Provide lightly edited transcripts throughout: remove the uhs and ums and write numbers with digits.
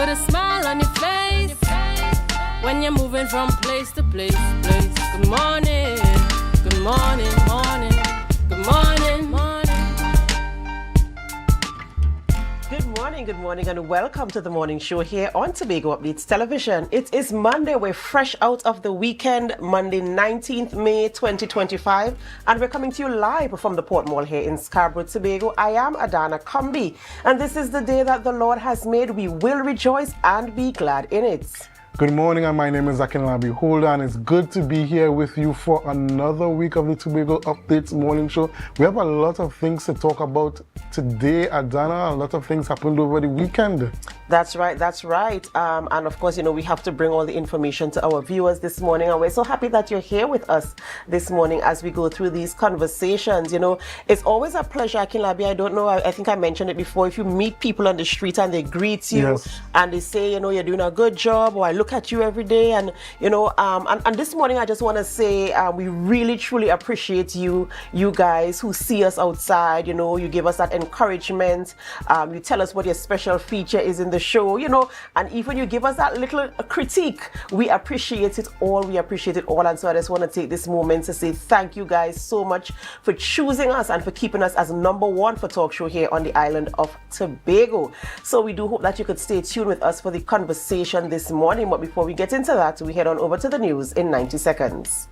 put a smile on your face when you're moving from place to place. Good morning, good morning, morning, good morning, morning. Good morning, and welcome to the morning show here on Tobago Updates Television. It is Monday. We're fresh out of the weekend, Monday 19th May 2025, and we're coming to you live from the Port Mall here in Scarborough, Tobago. I am Adana Kumbi, and this is the day that the Lord has made. We will rejoice and be glad in it. Good morning, and my name is Akinlabi Holder, and it's good to be here with you for another week of the Tobago Updates morning show. We have a lot of things to talk about today, Adana. A lot of things happened over the weekend. That's right, that's right. And of course, we have to bring all the information to our viewers this morning, and we're so happy that you're here with us this morning as we go through these conversations. It's always a pleasure, Akinlabi. I don't know, I think I mentioned it before. If you meet people on the street and they greet you, yes, and they say, you're doing a good job, or I look at you every day, and and this morning I just want to say we really truly appreciate you guys who see us outside. You give us that encouragement, you tell us what your special feature is in the show, and even you give us that little critique. We appreciate it all, and so I just want to take this moment to say thank you guys so much for choosing us and for keeping us as #1 for talk show here on the island of Tobago. So we do hope that you could stay tuned with us for the conversation this morning. But before we get into that, we head on over to the news in 90 seconds.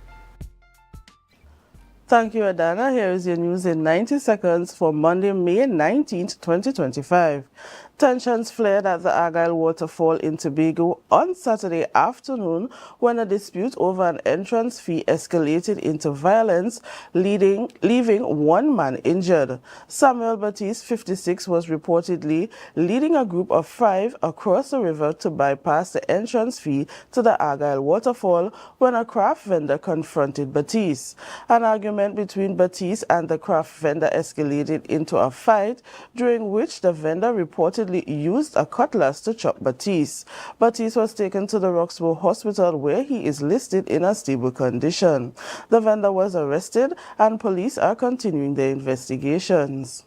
Thank you, Adana. Here is your news in 90 seconds for Monday, May 19th, 2025. Tensions flared at the Argyle waterfall in Tobago on Saturday afternoon when a dispute over an entrance fee escalated into violence, leaving one man injured. Samuel Baptiste, 56, was reportedly leading a group of 5 across the river to bypass the entrance fee to the Argyle waterfall when a craft vendor confronted Baptiste. An argument between Baptiste and the craft vendor escalated into a fight, during which the vendor reportedly used a cutlass to chop Baptiste. Baptiste was taken to the Roxburgh Hospital, where he is listed in a stable condition. The vendor was arrested, and police are continuing their investigations.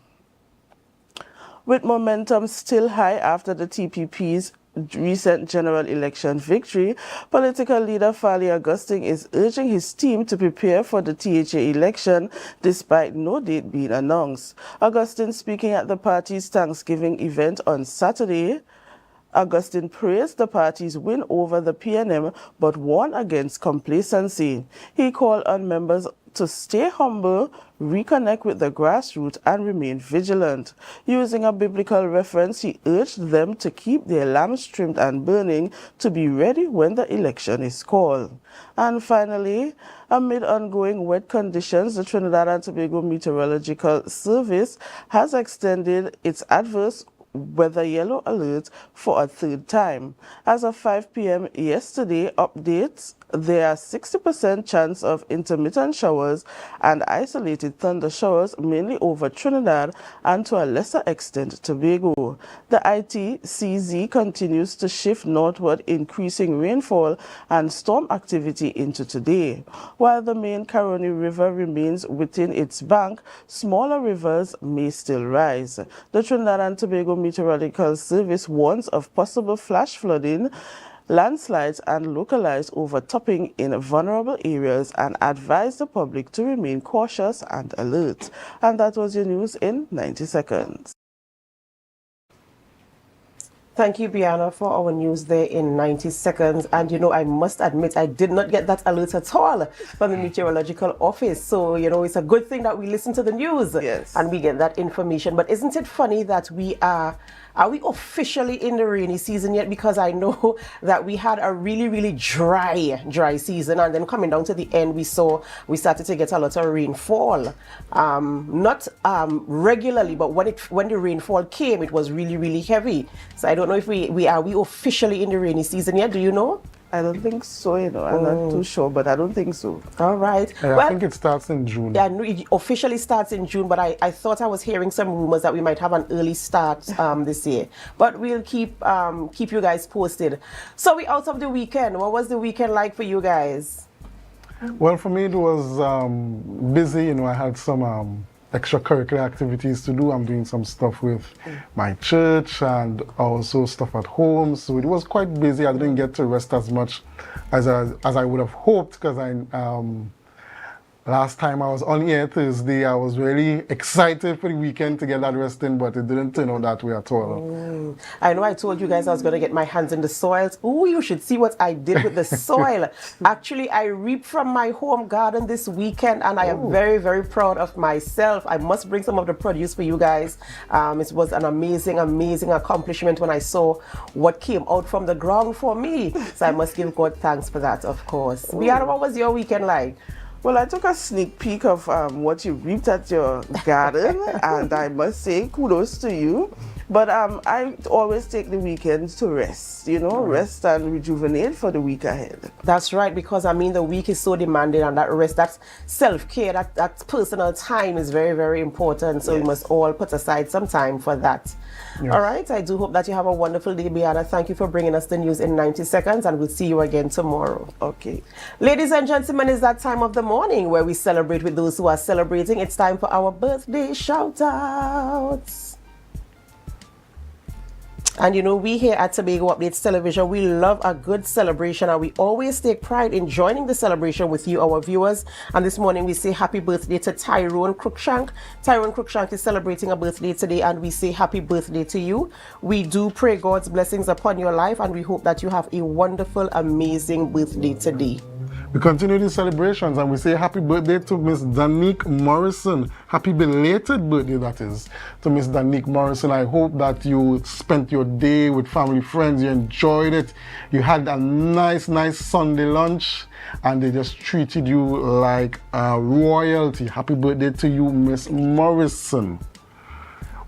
With momentum still high after the TPP's recent general election victory, political leader Fali Augustine is urging his team to prepare for the THA election despite no date being announced. Augustine, speaking at the party's Thanksgiving event on Saturday, Augustine praised the party's win over the PNM but warned against complacency. He called on members to stay humble, reconnect with the grassroots, and remain vigilant. Using a biblical reference, he urged them to keep their lamps trimmed and burning to be ready when the election is called. And finally, amid ongoing wet conditions, the Trinidad and Tobago Meteorological Service has extended its adverse weather yellow alert for a third time. As of 5 p.m. yesterday, updates: there are 60% chance of intermittent showers and isolated thunder showers, mainly over Trinidad and to a lesser extent Tobago. The ITCZ continues to shift northward, increasing rainfall and storm activity into today. While the main Caroni River remains within its bank, smaller rivers may still rise. The Trinidad and Tobago Meteorological Service warns of possible flash flooding, landslides, and localized overtopping in vulnerable areas, and advise the public to remain cautious and alert. And that was your news in 90 seconds. Thank you, Brianna, for our news there in 90 seconds. And, I must admit, I did not get that alert at all from the meteorological office. So, it's a good thing that we listen to the news, yes, and we get that information. But isn't it funny that we are we officially in the rainy season yet? Because I know that we had a really, really dry season. And then coming down to the end, we started to get a lot of rainfall. Not regularly, but when the rainfall came, it was really, really heavy. So I don't know if we are officially in the rainy season yet. Do you know? I don't think so, I'm not too sure, but I don't think so. All right. Well, I think it starts in June. Yeah, no, it officially starts in June, but I thought I was hearing some rumors that we might have an early start this year. But we'll keep you guys posted. So we're out of the weekend. What was the weekend like for you guys? Well, for me, it was busy. I had some extracurricular activities to do. I'm doing some stuff with my church and also stuff at home. So it was quite busy. I didn't get to rest as much as I would have hoped, because last time I was on here Thursday, I was really excited for the weekend to get that rest in, but it didn't turn out that way at all. I know I told you guys I was going to get my hands in the soils. Oh, you should see what I did with the soil. Actually, I reaped from my home garden this weekend, and I am very, very proud of myself. I must bring some of the produce for you guys. It was an amazing, amazing accomplishment when I saw what came out from the ground for me. So I must give God thanks for that, of course. Biana, what was your weekend like? Well, I took a sneak peek of what you reaped at your garden, and I must say kudos to you. But I always take the weekends to rest, rest and rejuvenate for the week ahead. That's right, because I mean the week is so demanding, and that rest, that's self-care, that personal time is very, very important. So we must all put aside some time for that. Yes. All right, I do hope that you have a wonderful day, Biana. Thank you for bringing us the news in 90 seconds, and we'll see you again tomorrow. Okay. Ladies and gentlemen, it's that time of the morning where we celebrate with those who are celebrating. It's time for our birthday shout-outs. And we here at Tobago Updates Television, we love a good celebration, and we always take pride in joining the celebration with you, our viewers. And this morning we say happy birthday to Tyrone Cruikshank. Tyrone Cruikshank is celebrating a birthday today, and we say happy birthday to you. We do pray God's blessings upon your life, and we hope that you have a wonderful, amazing birthday today. We continue these celebrations, and we say happy birthday to Miss Danique Morrison. Happy belated birthday, that is, to Miss Danique Morrison. I hope that you spent your day with family, friends, you enjoyed it. You had a nice Sunday lunch, and they just treated you like royalty. Happy birthday to you, Miss Morrison.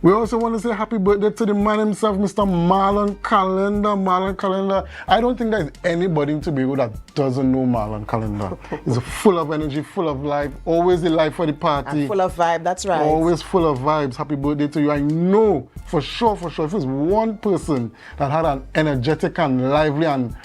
We also want to say happy birthday to the man himself, Mr. Marlon Calendar. Marlon Calendar. I don't think there's anybody in Tobago that doesn't know Marlon Calendar. He's full of energy, full of life, always the life for the party. And full of vibe, that's right. Always full of vibes. Happy birthday to you. I know for sure, if there's one person that had an energetic and lively and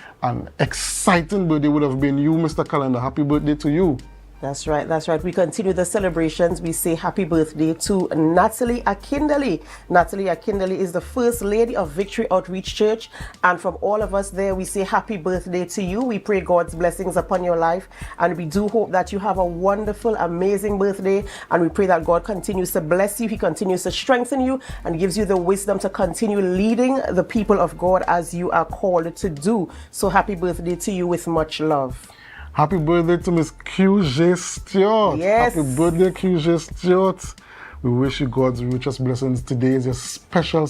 exciting birthday, would have been you, Mr. Calendar. Happy birthday to you. That's right, that's right. We continue the celebrations. We say happy birthday to Natalie Akindele. Natalie Akindele is the First Lady of Victory Outreach Church. And from all of us there, we say happy birthday to you. We pray God's blessings upon your life. And we do hope that you have a wonderful, amazing birthday. And we pray that God continues to bless you. He continues to strengthen you and gives you the wisdom to continue leading the people of God as you are called to do. So happy birthday to you with much love. Happy birthday to Miss QJ Stewart. Yes. Happy birthday, QJ Stewart. We wish you God's richest blessings. Today is a special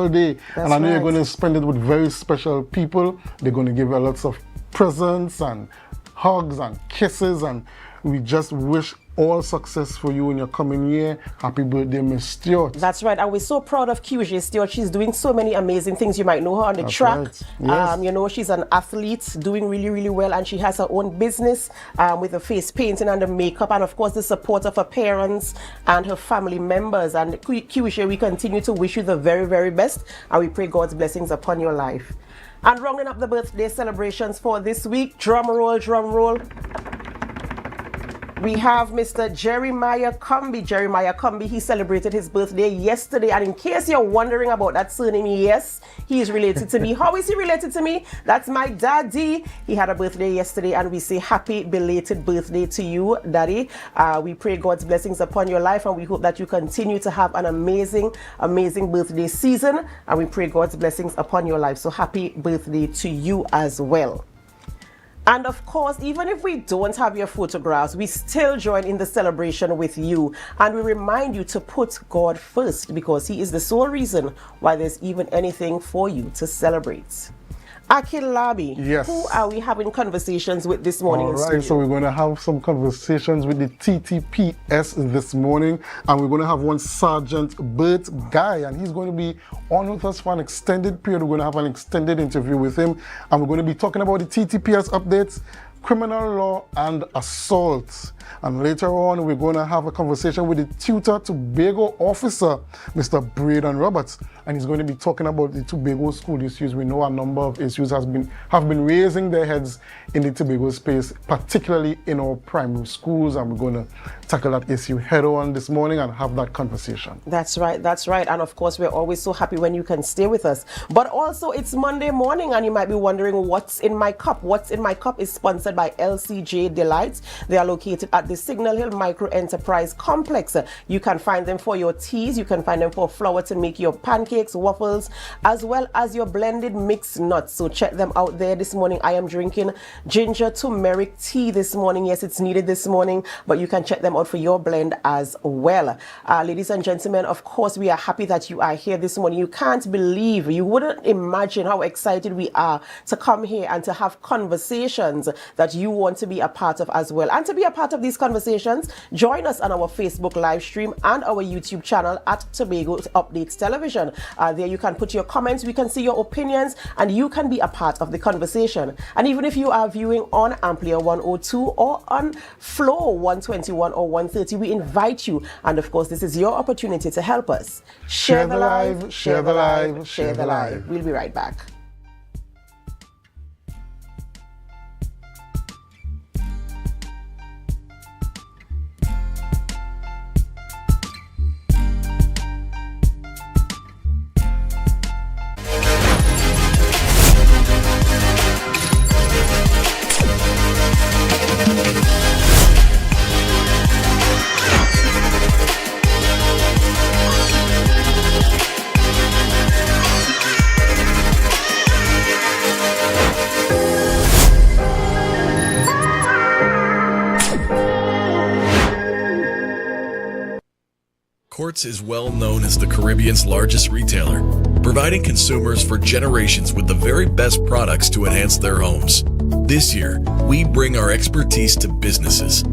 day. And I know you're going to spend it with very special people. They're going to give you lots of presents and hugs and kisses. And we just wish all success for you in your coming year. Happy birthday, Miss Stewart. That's right. And we're so proud of QJ Stewart. She's doing so many amazing things. You might know her on the track. Right. Yes. She's an athlete doing really, really well. And she has her own business with the face painting and the makeup. And of course, the support of her parents and her family members. And QJ, we continue to wish you the very, very best. And we pray God's blessings upon your life. And rounding up the birthday celebrations for this week, drum roll, drum roll. We have Mr. Jeremiah Cumby. Jeremiah Cumby, he celebrated his birthday yesterday. And in case you're wondering about that surname, yes, he is related to me. How is he related to me? That's my daddy. He had a birthday yesterday, and we say happy belated birthday to you, Daddy. We pray God's blessings upon your life, and we hope that you continue to have an amazing, amazing birthday season. And we pray God's blessings upon your life. So happy birthday to you as well. And of course, even if we don't have your photographs, we still join in the celebration with you. And we remind you to put God first, because He is the sole reason why there's even anything for you to celebrate. Akinlabi, yes. Who are we having conversations with this morning? All right, so we're going to have some conversations with the TTPS this morning, and we're going to have one Sergeant Bert Guy, and he's going to be on with us for an extended period. We're going to have an extended interview with him, and we're going to be talking about the TTPS updates, criminal law and assault. And later on, we're going to have a conversation with the tutor Tobago officer, Mr. Braden Roberts, and he's going to be talking about the Tobago school issues. We know a number of issues have been raising their heads in the Tobago space, particularly in our primary schools, and we're going to tackle that issue head on this morning and have that conversation. That's right, that's right. And of course, we're always so happy when you can stay with us. But also, it's Monday morning, and you might be wondering what's in my cup. What's in my cup is sponsored by LCJ Delights. They are located at the Signal Hill Micro Enterprise Complex. You can find them for your teas, you can find them for flour to make your pancakes, waffles, as well as your blended mixed nuts. So check them out there. This morning I am drinking ginger turmeric tea this morning. Yes, it's needed this morning, but you can check them out for your blend as well. Ladies and gentlemen, of course, we are happy that you are here this morning. You can't believe, you wouldn't imagine how excited we are to come here and to have conversations that you want to be a part of as well. And to be a part of these conversations, join us on our Facebook live stream and our YouTube channel at Tobago Updates Television. There you can put your comments, we can see your opinions, and you can be a part of the conversation. And even if you are viewing on AMPLIA 102 or on Flow 121 or 130, we invite you. And of course, this is your opportunity to help us. Share the live, share the live, share the live. We'll be right back. Quartz is well known as the Caribbean's largest retailer, providing consumers for generations with the very best products to enhance their homes. This year, we bring our expertise to businesses.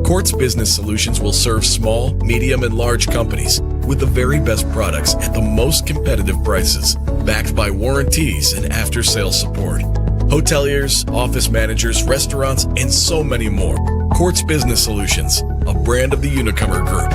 Quartz Business Solutions will serve small, medium, and large companies with the very best products at the most competitive prices, backed by warranties and after-sales support. Hoteliers, office managers, restaurants, and so many more. Quartz Business Solutions, a brand of the Unicomer Group.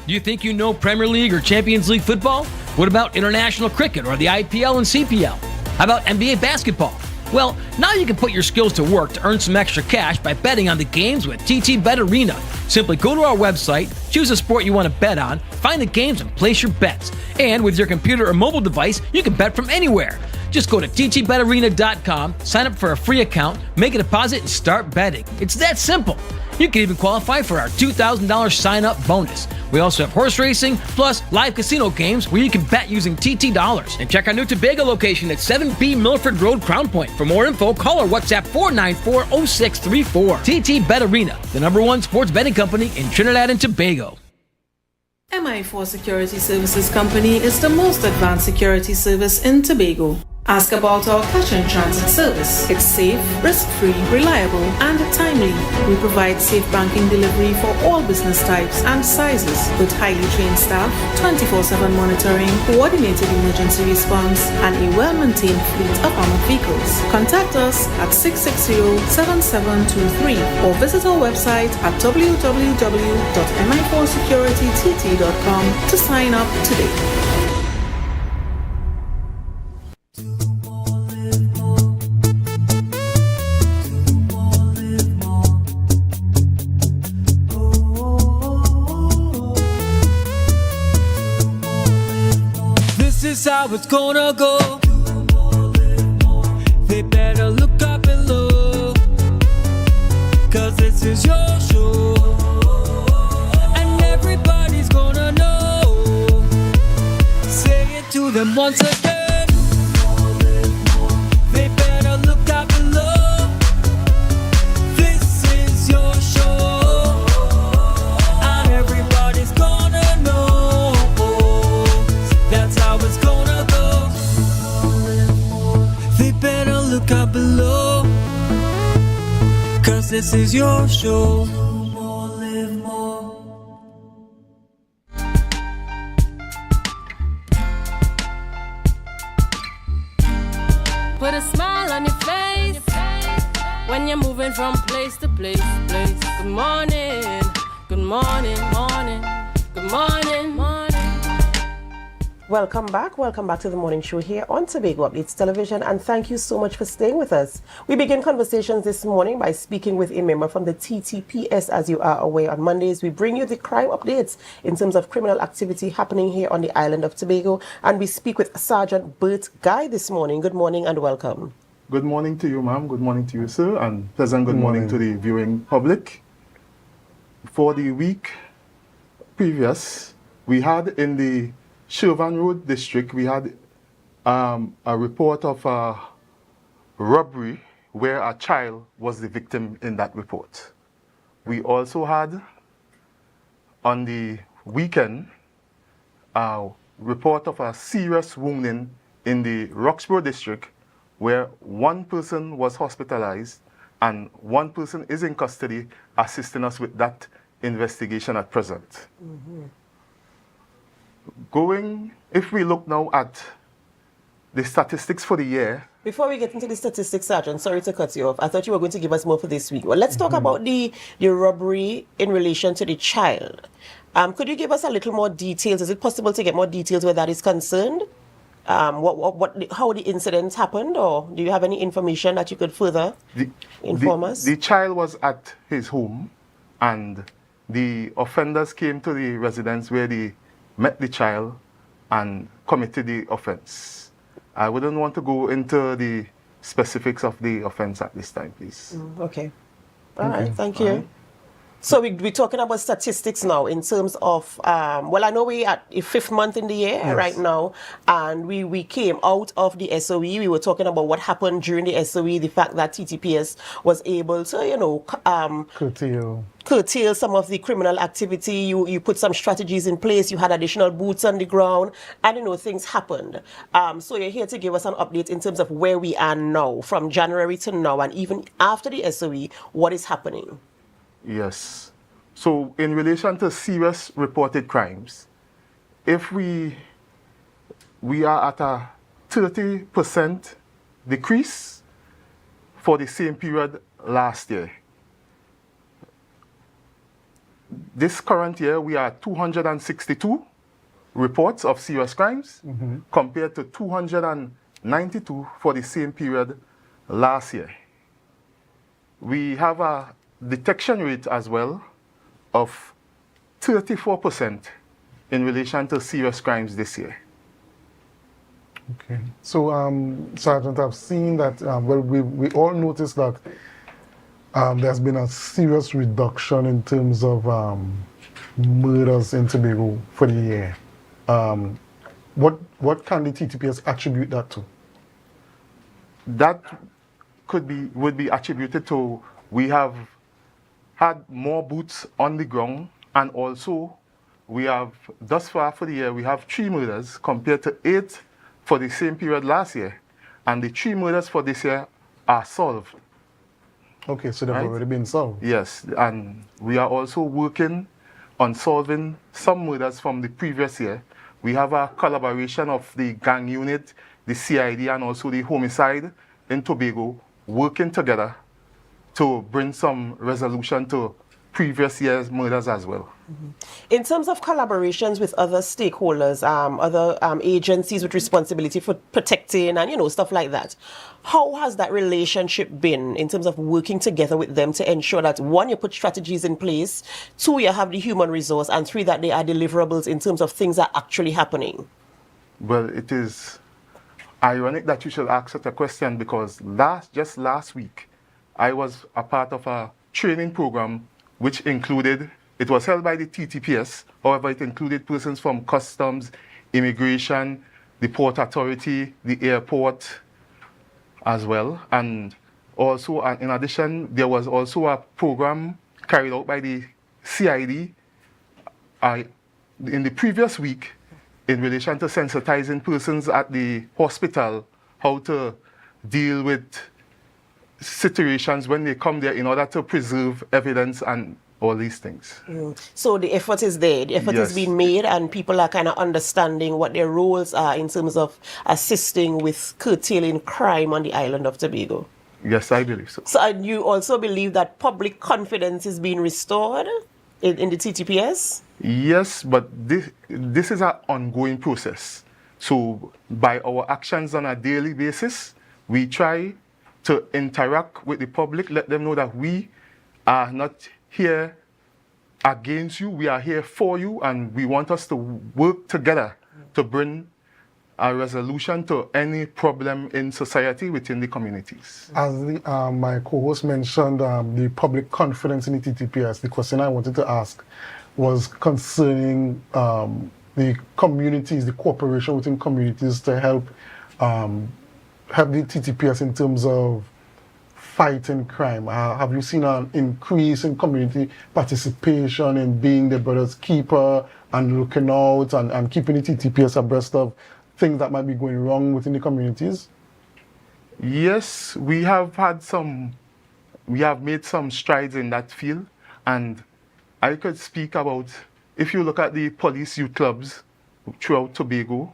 You think you know Premier League or Champions League football? What about international cricket or the IPL and CPL? How about NBA basketball? Well, now you can put your skills to work to earn some extra cash by betting on the games with TT Bet Arena. Simply go to our website, choose a sport you want to bet on, find the games and place your bets. And with your computer or mobile device, you can bet from anywhere. Just go to ttbetarena.com, sign up for a free account, make a deposit, and start betting. It's that simple. You can even qualify for our $2,000 sign-up bonus. We also have horse racing, plus live casino games where you can bet using TT dollars. And check our new Tobago location at 7B Milford Road, Crown Point. For more info, call or WhatsApp 494-0634. TT Bet Arena, the #1 sports betting company in Trinidad and Tobago. MI4 Security Services Company is the most advanced security service in Tobago. Ask about our cash and transit service. It's safe, risk-free, reliable, and timely. We provide safe banking delivery for all business types and sizes with highly trained staff, 24/7 monitoring, coordinated emergency response, and a well-maintained fleet of armored vehicles. Contact us at 660-7723 or visit our website at www.mi4securitytt.com to sign up today. This is how it's gonna go. They better look up below, 'cause this is your show, and everybody's gonna know. Say it to them once again. They better look up below. This is your show, and everybody's gonna know. That's how it's gonna go. They better look up below, 'cause this is your show. Live more. Put a smile on your face when you're moving from place to place. Good morning, good morning, morning, good morning, morning. Welcome back to the morning show here on Tobago Updates Television, and thank you so much for staying with us. We begin conversations this morning by speaking with a member from the TTPS. As you are aware, on Mondays we bring you the crime updates in terms of criminal activity happening here on the island of Tobago, and we speak with Sergeant Bert Guy this morning. Good morning and welcome. Good morning to you, ma'am. Good morning to you, sir, and pleasant good morning to the viewing public. For the week previous, we had in the Shervan Road district, we had a report of a robbery where a child was the victim in that report. We also had on the weekend a report of a serious wounding in the Roxborough district where one person was hospitalized and one person is in custody assisting us with that investigation at present. If we look now at the statistics for the year. Before we get into the statistics, Sergeant, sorry to cut you off. I thought you were going to give us more for this week. Well, let's talk about the robbery in relation to the child. Could you give us a little more details? Is it possible to get more details where that is concerned? How the incident happened, or do you have any information that you could further inform us? The child was at his home, and the offenders came to the residence where they met the child and committed the offense. I wouldn't want to go into the specifics of the offense at this time, please. Okay. All right, thank you. So we're talking about statistics now in terms of, well, I know we're at the 5th month in the year right now, and we came out of the SOE. We were talking about what happened during the SOE, the fact that TTPS was able to, curtail some of the criminal activity. You put some strategies in place. You had additional boots on the ground, and things happened. So you're here to give us an update in terms of where we are now, from January to now, and even after the SOE, what is happening? Yes. So in relation to serious reported crimes, if we are at a 30% decrease for the same period last year. This current year, we are at 262 reports of serious crimes compared to 292 for the same period last year. We have a detection rate as well of 34% in relation to serious crimes this year. Okay. So, Sergeant, I've seen that, we all noticed that there's been a serious reduction in terms of murders in Tobago for the year. What can the TTPS attribute that to? That would be attributed to we have had more boots on the ground, and also we have, thus far for the year, we have 3 murders compared to 8 for the same period last year. and the 3 murders for this year are solved. Okay, so they've Right. already been solved. Yes, and we are also working on solving some murders from the previous year. We have a collaboration of the gang unit, the CID, and also the homicide in Tobago working together to bring some resolution to previous year's murders as well. In terms of collaborations with other stakeholders, other agencies with responsibility for protecting and, you know, stuff like that, how has that relationship been in terms of working together with them to ensure that, 1, you put strategies in place, 2, you have the human resource, and 3, that there are deliverables in terms of things that are actually happening? Well, it is ironic that you should ask such a question because just last week, I was a part of a training program which included, it was held by the TTPS, however, it included persons from customs, immigration, the port authority, the airport as well. And also, in addition, there was also a program carried out by the CID in the previous week in relation to sensitizing persons at the hospital, how to deal with situations when they come there in order to preserve evidence and all these things. So the effort is there, the effort is Yes. being made, and people are kind of understanding what their roles are in terms of assisting with curtailing crime on the island of Tobago. Yes, I believe so. So, and you also believe that public confidence is being restored in the TTPS? Yes, but this is an ongoing process. So by our actions on a daily basis, we try to interact with the public, let them know that we are not here against you, we are here for you, and we want us to work together to bring a resolution to any problem in society within the communities. As my co-host mentioned, the public confidence in the TTPS, the question I wanted to ask was concerning the communities, the cooperation within communities to help the TTPS in terms of fighting crime. Have you seen an increase in community participation in being the brother's keeper and looking out and keeping the TTPS abreast of things that might be going wrong within the communities? Yes, we have made some strides in that field, and I could speak about, if you look at the police youth clubs throughout Tobago,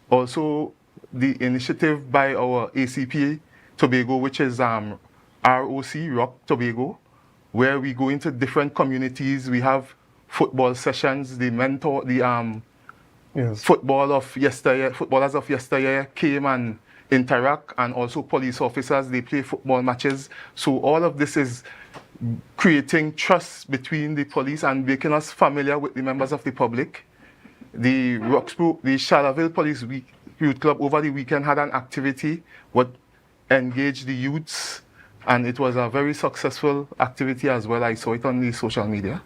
also the initiative by our ACPA Tobago, which is ROC, Rock Tobago, where we go into different communities. We have football sessions, Yes. Footballers of yesteryear came and interact, and also police officers, they play football matches. So all of this is creating trust between the police and making us familiar with the members of the public. The Charleville Police Youth Club over the weekend had an activity what engaged the youths, and it was a very successful activity as well. I saw it on the social media.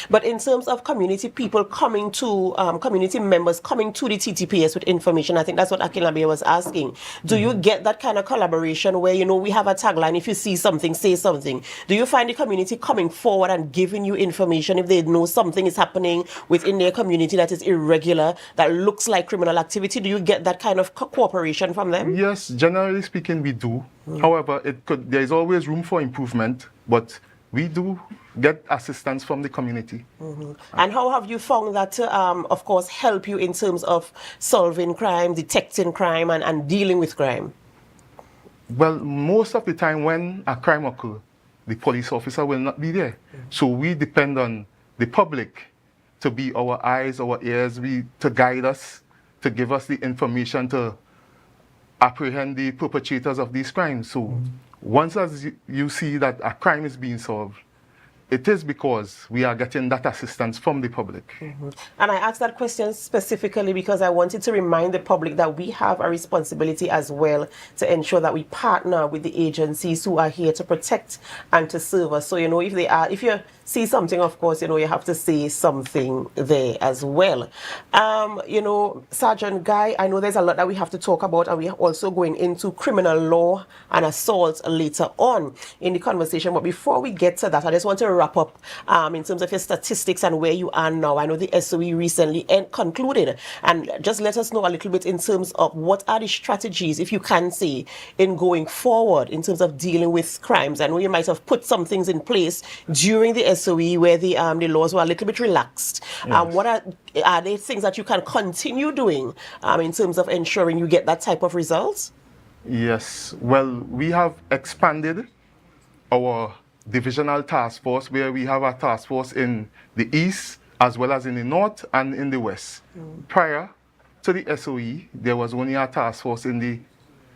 But in terms of community people coming to, community members coming to the TTPS with information, I think that's what Akinlabi was asking. Do you get that kind of collaboration where, you know, we have a tagline, if you see something, say something? Do you find the community coming forward and giving you information if they know something is happening within their community that is irregular, that looks like criminal activity? Do you get that kind of cooperation from them? Yes, generally speaking, we do. However, there is always room for improvement, but we do get assistance from the community. And how have you found that to, of course, help you in terms of solving crime, detecting crime, and dealing with crime? Well, most of the time when a crime occurs, the police officer will not be there. So we depend on the public to be our eyes, our ears, to guide us, to give us the information to apprehend the perpetrators of these crimes. So once as you see that a crime is being solved, it is because we are getting that assistance from the public. And I asked that question specifically because I wanted to remind the public that we have a responsibility as well to ensure that we partner with the agencies who are here to protect and to serve us. So, you know, if you're see something, of course, you have to say something there as well. Sergeant Guy, I know there's a lot that we have to talk about, and we are also going into criminal law and assault later on in the conversation. But before we get to that, I just want to wrap up in terms of your statistics and where you are now. I know the SOE recently concluded, and just let us know a little bit in terms of what are the strategies, if you can say, in going forward in terms of dealing with crimes. I know you might have put some things in place during the SOE where the laws were a little bit relaxed. Yes. What are there things that you can continue doing in terms of ensuring you get that type of results? Yes, well, we have expanded our divisional task force, where we have a task force in the east as well as in the north and in the west. Prior to the SOE, there was only a task force in the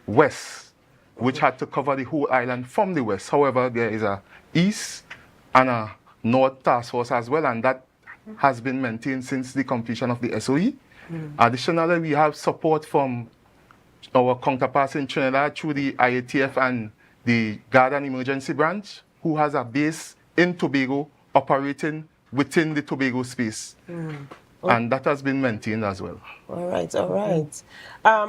west, which had to cover the whole island from the west. However, there is a east and a north task force as well, and that has been maintained since the completion of the SOE. Additionally, we have support from our counterparts in Trinidad through the IATF and the Guard and Emergency Branch, who has a base in Tobago operating within the Tobago space. And that has been maintained as well. All right.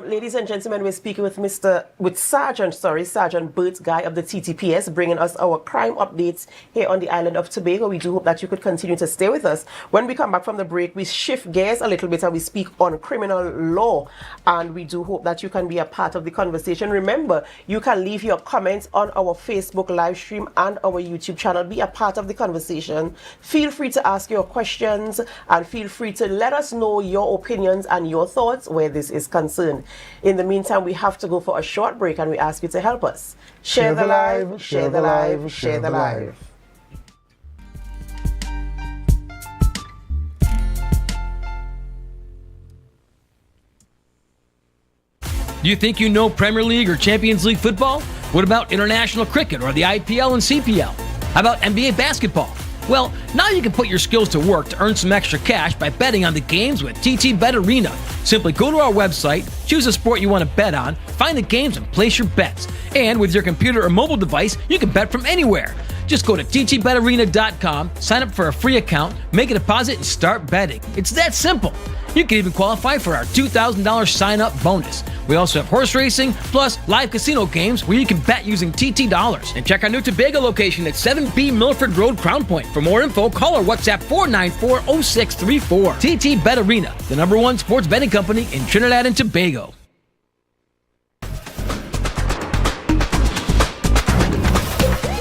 Ladies and gentlemen, we're speaking with Sergeant Bert Guy of the TTPS, bringing us our crime updates here on the island of Tobago. We do hope that you could continue to stay with us. When we come back from the break, we shift gears a little bit and we speak on criminal law. And we do hope that you can be a part of the conversation. Remember, you can leave your comments on our Facebook live stream and our YouTube channel. Be a part of the conversation. Feel free to ask your questions and feel free to let us know your opinions and your thoughts where this is concerned. In the meantime, we have to go for a short break and we ask you to help us. Share the live, share the live, share the live. Do you think you know Premier League or Champions League football? What about international cricket or the IPL and CPL? How about NBA basketball? Well, now you can put your skills to work to earn some extra cash by betting on the games with TT Bet Arena. Simply go to our website, choose a sport you want to bet on, find the games and place your bets. And with your computer or mobile device, you can bet from anywhere. Just go to ttbetarena.com, sign up for a free account, make a deposit, and start betting. It's that simple. You can even qualify for our $2,000 sign-up bonus. We also have horse racing, plus live casino games where you can bet using TT dollars. And check our new Tobago location at 7B Milford Road, Crown Point. For more info, call or WhatsApp 494-0634. TT Bet Arena, the #1 sports betting company in Trinidad and Tobago.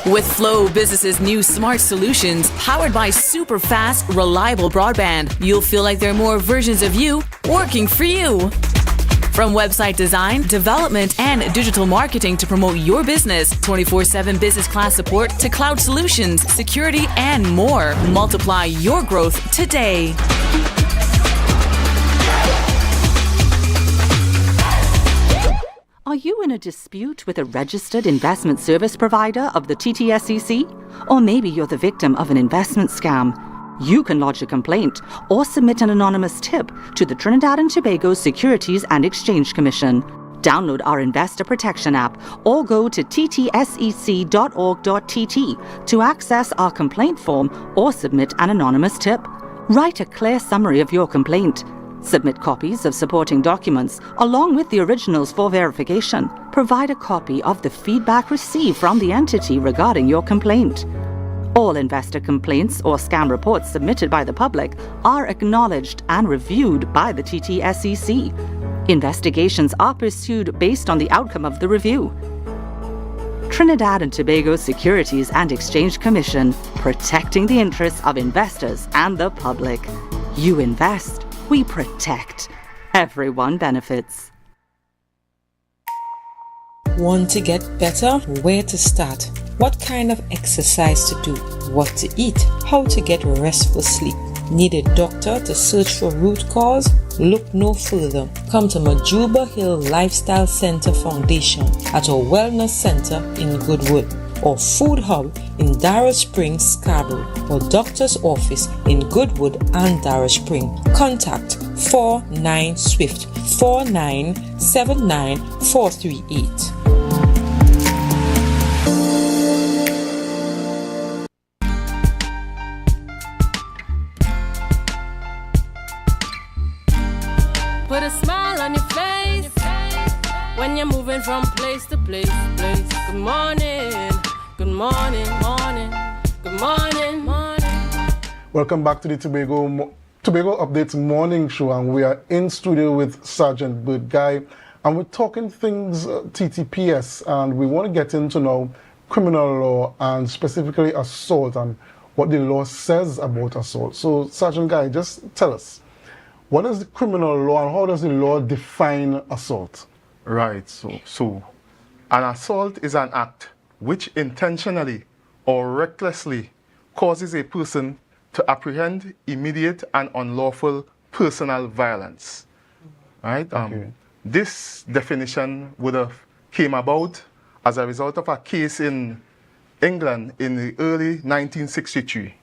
With Flow Business's new smart solutions, powered by super fast, reliable broadband, you'll feel like there are more versions of you working for you. From website design, development, and digital marketing to promote your business, 24/7 business class support to cloud solutions, security, and more. Multiply your growth today. Are you in a dispute with a registered investment service provider of the TTSEC? Or maybe you're the victim of an investment scam? You can lodge a complaint or submit an anonymous tip to the Trinidad and Tobago Securities and Exchange Commission. Download our Investor Protection app or go to ttsec.org.tt to access our complaint form or submit an anonymous tip. Write a clear summary of your complaint. Submit copies of supporting documents along with the originals for verification. Provide a copy of the feedback received from the entity regarding your complaint. All investor complaints or scam reports submitted by the public are acknowledged and reviewed by the TTSEC. Investigations are pursued based on the outcome of the review. Trinidad and Tobago Securities and Exchange Commission, protecting the interests of investors and the public. You invest, we protect. Everyone benefits. Want to get better? Where to start? What kind of exercise to do? What to eat? How to get restful sleep? Need a doctor to search for root cause? Look no further. Come to Majuba Hill Lifestyle Center Foundation at our Wellness Center in Goodwood, or Food Hub in Darrow Springs, Scarborough, or Doctor's Office in Goodwood and Darrow Springs. Contact 49 Swift 4979 438. when you're moving from place to place. Good morning, good morning, morning, good morning, morning. Welcome back to the Tobago Updates morning show, and we are in studio with Sergeant Bert Guy, and we're talking things TTPS, and we want to get into now criminal law and specifically assault and what the law says about assault. So, Sergeant Guy, just tell us, what is the criminal law and how does the law define assault? Right, so an assault is an act which intentionally or recklessly causes a person to apprehend immediate and unlawful personal violence. Right? This definition would have came about as a result of a case in England in the early 1963,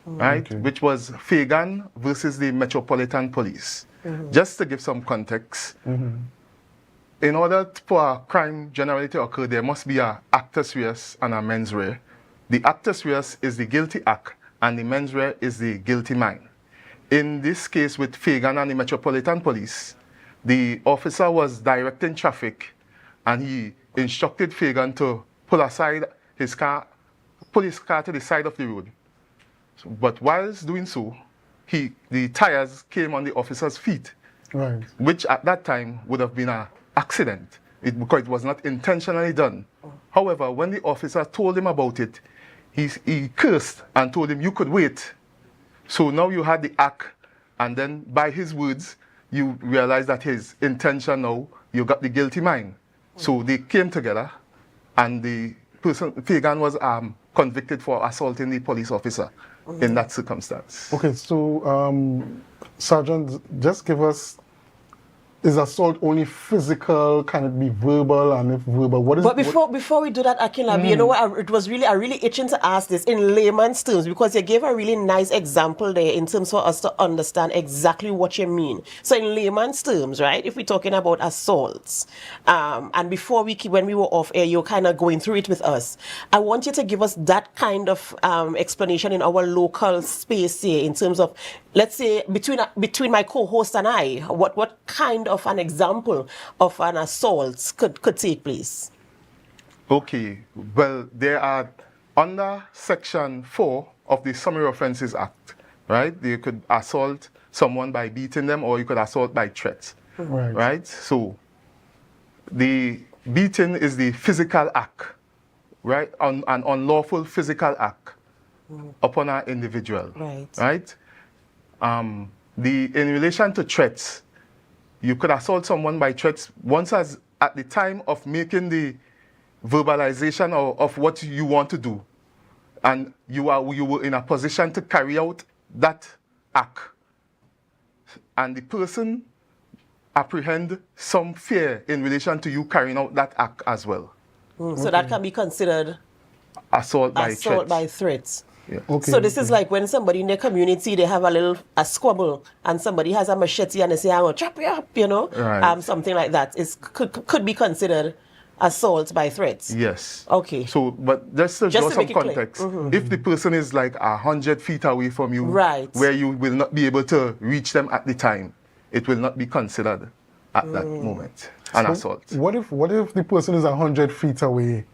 right? Which was Fagan versus the Metropolitan Police. Just to give some context, in order for a crime generally to occur, there must be an actus reus and a mens rea. The actus reus is the guilty act, and the mens rea is the guilty mind. In this case with Fagan and the Metropolitan Police, the officer was directing traffic, and he instructed Fagan to pull aside his car, pull his car to the side of the road. But whilst doing so, the tires came on the officer's feet, right, which at that time would have been an accident because it was not intentionally done. However, when the officer told him about it, he cursed and told him, "You could wait." So now you had the act, and then by his words, you realize that his intention now, you got the guilty mind. So they came together, and the person, Fagan, was convicted for assaulting the police officer in that circumstance. Okay, so Sergeant, just give us, is assault only physical? Can it be verbal? And if verbal, what is? But before we do that, Akinlabi, you know what? I really itching to ask this in layman's terms, because you gave a really nice example there in terms for us to understand exactly what you mean. So in layman's terms, right? If we're talking about assaults, and before when we were off air, you're kind of going through it with us. I want you to give us that kind of explanation in our local space here, in terms of, let's say, between my co-host and I, what kind of an example of an assault could take place? Okay, well, there are, under Section 4 of the Summary Offences Act, right? You could assault someone by beating them, or you could assault by threats, right? So the beating is the physical act, right? An unlawful physical act upon an individual, right? In relation to threats, you could assault someone by threats once at the time of making the verbalization of what you want to do, and you were in a position to carry out that act, and the person apprehend some fear in relation to you carrying out that act as well. So that can be considered assault by threats. Yeah. Okay, So this is like when somebody in their community, they have a squabble, and somebody has a machete and they say, "I will chop you up," you know, something like that. Could be considered assault by threats. Yes. Okay. So, but just to draw some context, if the person is like 100 feet away from you, where you will not be able to reach them at the time, it will not be considered at that moment an assault. What if the person is 100 feet away?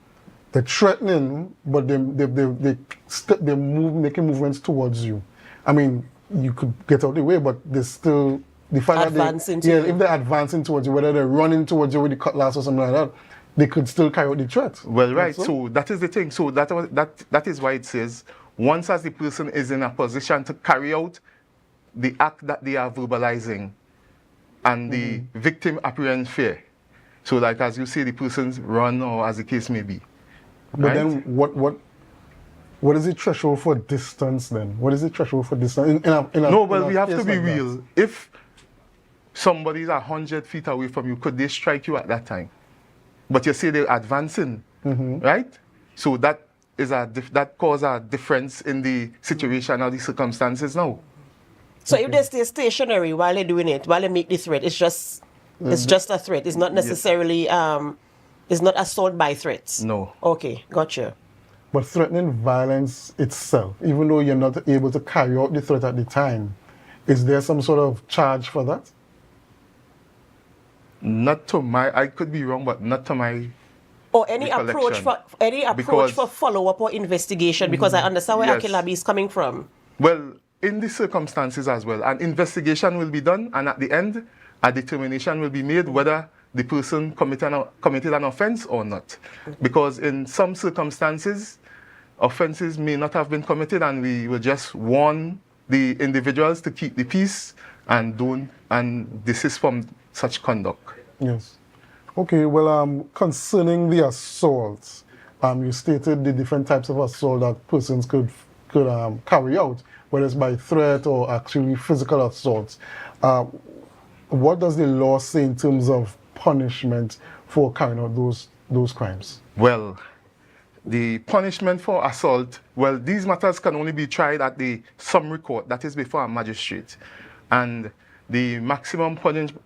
They're threatening, but they're making movements towards you. I mean, you could get out of the way, but they're still advancing. If they're advancing towards you, whether they're running towards you with the cutlass or something like that, they could still carry out the threat. Well, right. So that is the thing. So that is why it says, once as the person is in a position to carry out the act that they are verbalizing, and the victim apprehends fear. So, like as you say, the person's run, or as the case may be. But then what is the threshold for distance then? What is the threshold for distance? We have to be real. If somebody's 100 feet away from you, could they strike you at that time? But you say they're advancing, right? So that causes a difference in the situation or the circumstances now. So if they stay stationary while they're doing it, while they make the threat, it's just a threat. It's not necessarily it's not assault by threats. No. Okay, gotcha. But threatening violence itself, even though you're not able to carry out the threat at the time, is there some sort of charge for that? Not to my, I could be wrong, but not to my Or any approach Because- for follow-up or investigation, because I understand where Yes. Akinlabi is coming from. Well, in the circumstances as well, an investigation will be done, and at the end, a determination will be made whether the person committed an offense or not. Because in some circumstances, offenses may not have been committed, and we will just warn the individuals to keep the peace and desist from such conduct. Yes. Okay, well, concerning the assaults, you stated the different types of assault that persons could carry out, whether it's by threat or actually physical assaults. What does the law say in terms of punishment for carrying out those crimes? Well, the punishment for assault, well, these matters can only be tried at the summary court, that is before a magistrate. And the maximum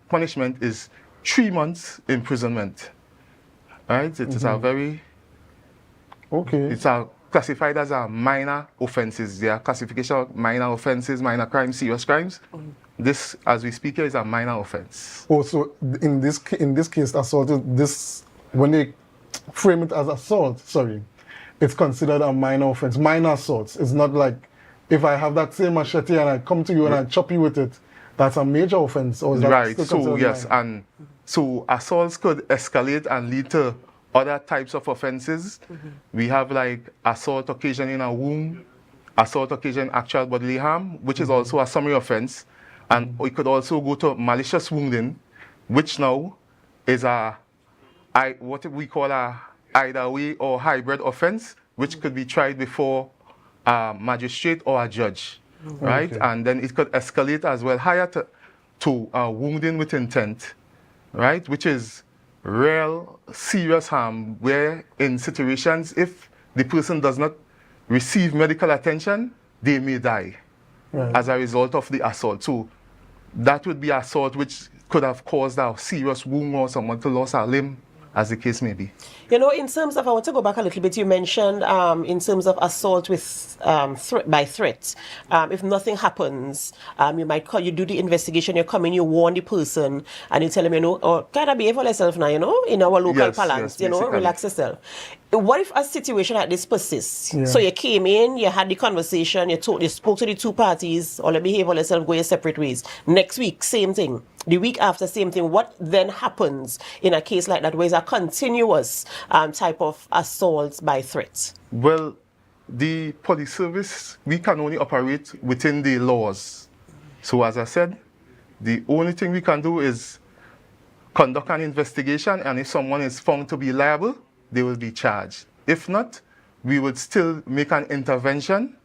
punishment is 3 months imprisonment. Right? It is a very... Okay. It's classified as a minor offenses. There are classification of minor offenses, minor crimes, serious crimes. This, as we speak here, is a minor offense. Oh, so in this case, assault is when they frame it as assault, it's considered a minor offense. Minor assaults. It's not like if I have that same machete and I come to you and I chop you with it, that's a major offense. Or is that Right. still So considered yes, minor? and so assaults could escalate and lead to other types of offenses. We have like assault occasioning a wound, assault occasioning actual bodily harm, which is also a summary offense. And we could also go to malicious wounding, which now is what we call a either way or hybrid offense, which could be tried before a magistrate or a judge, right? Okay. And then it could escalate as well higher to wounding with intent, right? Which is real serious harm, where in situations, if the person does not receive medical attention, they may die as a result of the assault. So that would be assault which could have caused a serious wound or someone to lose a limb, as the case may be. You know, in terms of, I want to go back a little bit, you mentioned in terms of assault with by threat. If nothing happens, you might call, you do the investigation, you come in, you warn the person, and you tell them, you know, or kind of behave for yourself now, you know, in our local parlance, you know, basically. relax yourself. What if a situation like this persists? Yeah. So you came in, you had the conversation, you spoke to the two parties, or behave for yourself, go your separate ways. Next week, same thing. The week after, same thing. What then happens in a case like that, where it's a continuous type of assault by threat? Well, the police service, we can only operate within the laws. So as I said, the only thing we can do is conduct an investigation, and if someone is found to be liable, they will be charged. If not, we would still make an intervention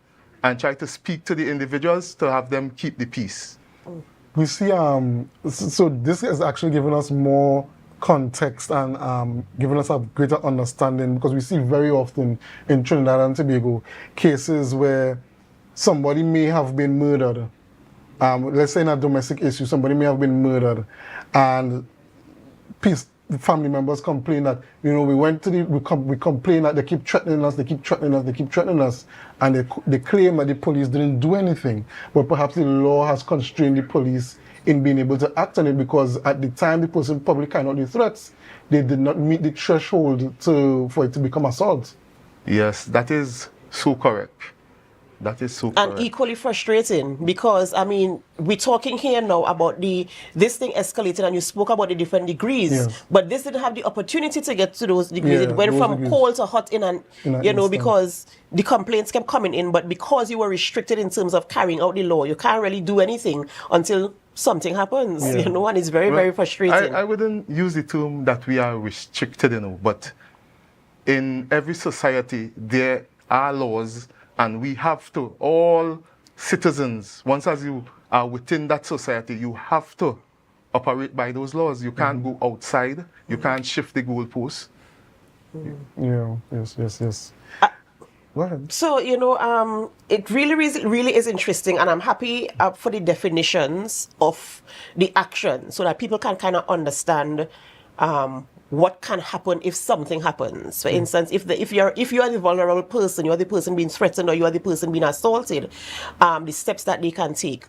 and try to speak to the individuals to have them keep the peace. We see, so this has actually given us more context and given us a greater understanding, because we see very often in Trinidad and Tobago cases where somebody may have been murdered. Let's say in a domestic issue, somebody may have been murdered, and family members complain that, you know, we complain that they keep threatening us, and they claim that the police didn't do anything, but perhaps the law has constrained the police in being able to act on it, because at the time the person probably carried out the threats, they did not meet the threshold for it to become assault. Yes, that is so correct. That is so correct. And equally frustrating, because I mean, we're talking here now about this thing escalated, and you spoke about the different degrees, Yes. but this didn't have the opportunity to get to those degrees. Yeah, It went those from degrees. cold to hot in an In an you know, instant. because the complaints kept coming in, but because you were restricted in terms of carrying out the law, you can't really do anything until something happens, Yeah. you know, and it's very, very frustrating. I wouldn't use the term that we are restricted, you know, but in every society there are laws, and we have to, all citizens, once as you are within that society, you have to operate by those laws. You can't go outside. You can't shift the goalposts. Yeah, yes. Go ahead. So, you know, it really is interesting, and I'm happy for the definitions of the action, so that people can kind of understand what can happen if something happens. For instance, if you are the vulnerable person, you are the person being threatened, or you are the person being assaulted, the steps that they can take.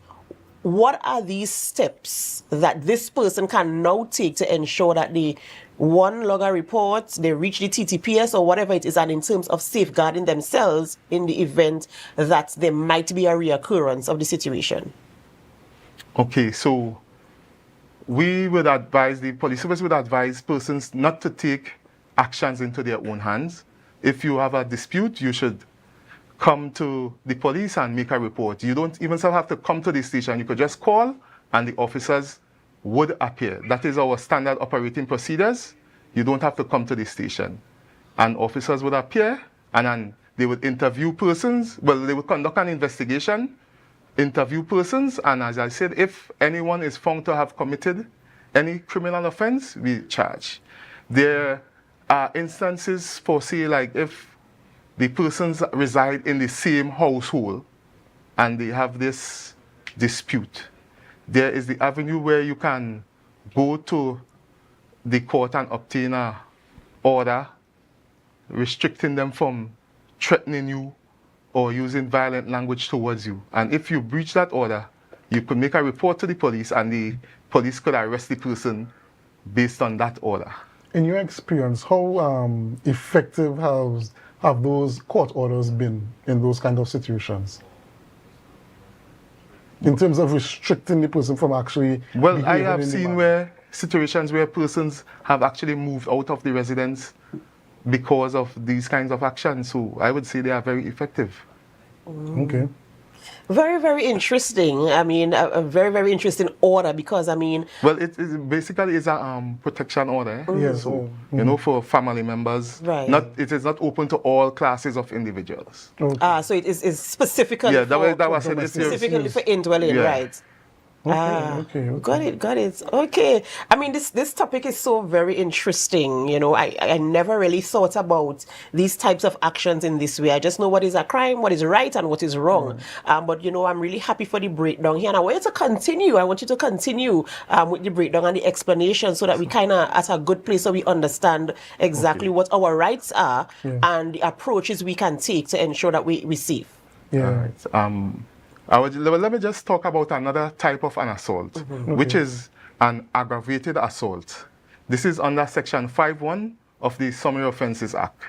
what are these steps that this person can now take to ensure that they, one, log a report, they reach the TTPS or whatever it is, and in terms of safeguarding themselves in the event that there might be a reoccurrence of the situation? Okay, so we would advise, the police service would advise persons not to take actions into their own hands. If you have a dispute, you should come to the police and make a report. You don't even have to come to the station. You could just call and the officers would appear. That is our standard operating procedures. You don't have to come to the station. And officers would appear and then they would interview persons. Well, they would conduct an investigation, interview persons, and as I said, if anyone is found to have committed any criminal offense, we charge. There are instances for, say, like if the persons reside in the same household and they have this dispute, there is the avenue where you can go to the court and obtain an order restricting them from threatening you or using violent language towards you. And if you breach that order, you could make a report to the police and the police could arrest the person based on that order. In your experience, how effective have those court orders been in those kind of situations? In terms of restricting the person from actually... Well, I have seen situations where persons have actually moved out of the residence because of these kinds of actions. So I would say they are very effective. Okay. Very, very interesting. I mean, a very, very interesting order because, I mean... Well, it basically is a protection order. Yes. So, you know, for family members. Right. It is not open to all classes of individuals. Okay. So it is specifically yeah, for... that was it. Specifically for indwelling, yeah. right? Okay. Got it. Okay. I mean, this topic is so very interesting. You know, I never really thought about these types of actions in this way. I just know what is a crime, what is right, and what is wrong. But, you know, I'm really happy for the breakdown here. And I want you to continue. I want you to continue with the breakdown and the explanation so that we kind of at a good place so we understand exactly what our rights are and the approaches we can take to ensure that we receive. Yeah. Let me just talk about another type of an assault, which is an aggravated assault. This is under Section 5.1 of the Summary Offences Act.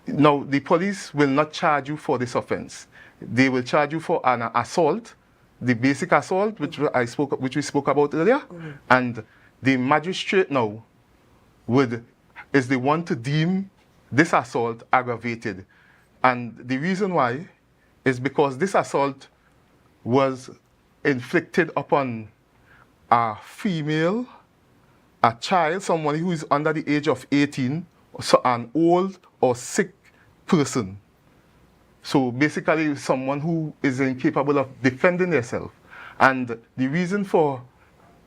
Now, the police will not charge you for this offense. They will charge you for an assault, the basic assault, which we spoke about earlier, and the magistrate now is the one to deem this assault aggravated. And the reason why is because this assault was inflicted upon a female, a child, someone who is under the age of 18, so an old or sick person. So basically someone who is incapable of defending themselves. And the reason for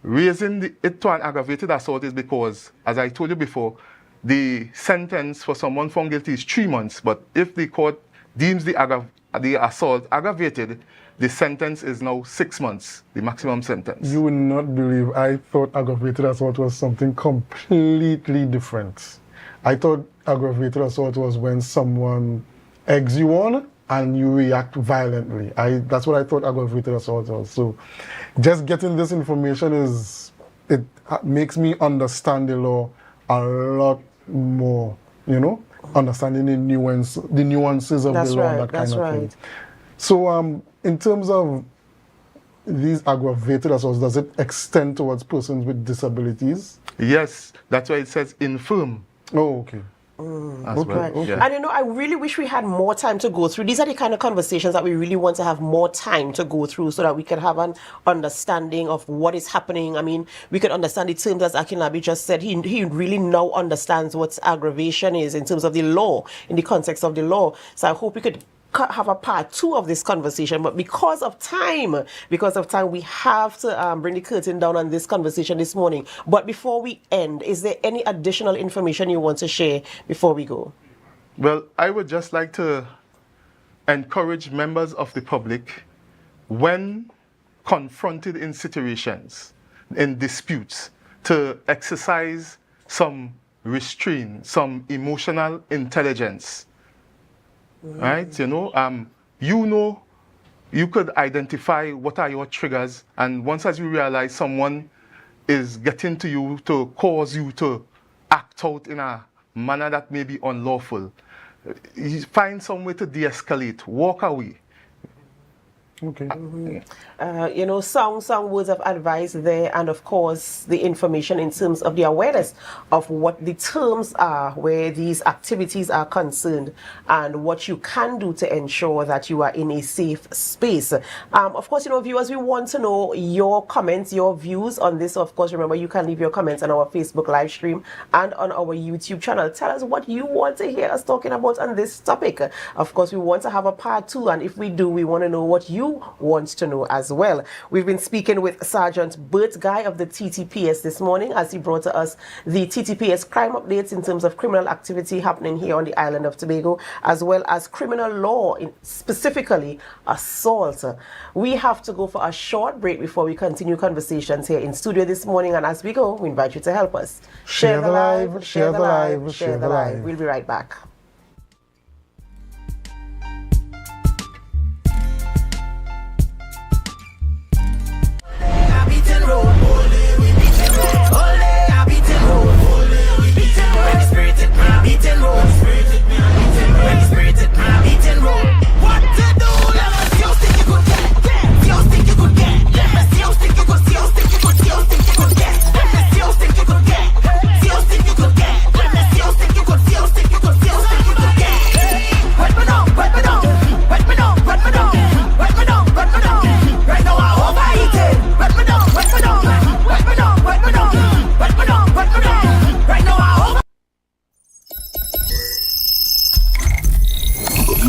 raising it to an aggravated assault is because, as I told you before, the sentence for someone found guilty is 3 months. But if the court deems the assault aggravated, the sentence is now 6 months, the maximum sentence. You would not believe, I thought aggravated assault was something completely different. I thought aggravated assault was when someone eggs you on and you react violently. That's what I thought aggravated assault was. So just getting this information it makes me understand the law a lot more, you know, understanding the nuances of the law, that kind of thing. So in terms of these aggravated assaults, does it extend towards persons with disabilities? Yes, that's why it says infirm. Oh, okay. Okay. Yeah. And you know, I really wish we had more time to go through. These are the kind of conversations that we really want to have more time to go through so that we can have an understanding of what is happening. I mean, we can understand the terms as Akinlabi just said. He really now understands what aggravation is in terms of the law, in the context of the law. So I hope we could have a part 2 of this conversation, but because of time, we have to bring the curtain down on this conversation this morning. But before we end, is there any additional information you want to share before we go? Well, I would just like to encourage members of the public, when confronted in situations, in disputes, to exercise some restraint, some emotional intelligence. Right, you know you could identify what are your triggers, and once as you realize someone is getting to you to cause you to act out in a manner that may be unlawful, you find some way to de-escalate, walk away. Okay. You know, some words of advice there, and of course the information in terms of the awareness of what the terms are where these activities are concerned, and what you can do to ensure that you are in a safe space. Of course, you know, viewers, we want to know your comments, your views on this. Of course, remember, you can leave your comments on our Facebook live stream and on our YouTube channel. Tell us what you want to hear us talking about on this topic. Of course, we want to have a part 2, and if we do, we want to know what you want to know as well. We've been speaking with Sergeant Bert Guy of the TTPS this morning, as he brought to us the TTPS crime updates in terms of criminal activity happening here on the island of Tobago, as well as criminal law, specifically assault. We have to go for a short break before we continue conversations here in studio this morning, and as we go, we invite you to help us. Share the live, share the live, share the live. We'll be right back.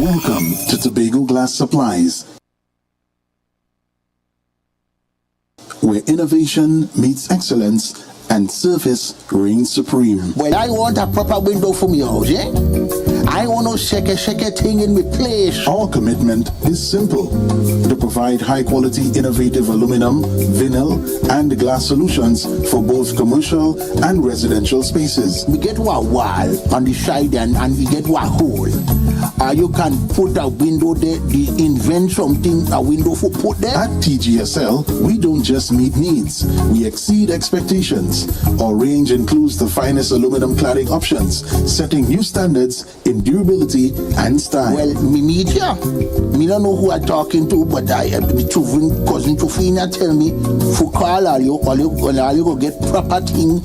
Welcome to Tobago Glass Supplies, where innovation meets excellence and service reigns supreme. Well, I want a proper window for me house, eh? I want no shake thing in my place. Our commitment is simple: to provide high-quality, innovative aluminum, vinyl, and glass solutions for both commercial and residential spaces. We get one wall on the side and we get one hole. You can put a window there, invent something, a window for put there. At TGSL, we don't just meet needs, we exceed expectations. Our range includes the finest aluminum cladding options, setting new standards in durability and style. Well, me media, me don't know who I'm talking to, but I my children, cousin Tofina tell me, for call all you go get proper thing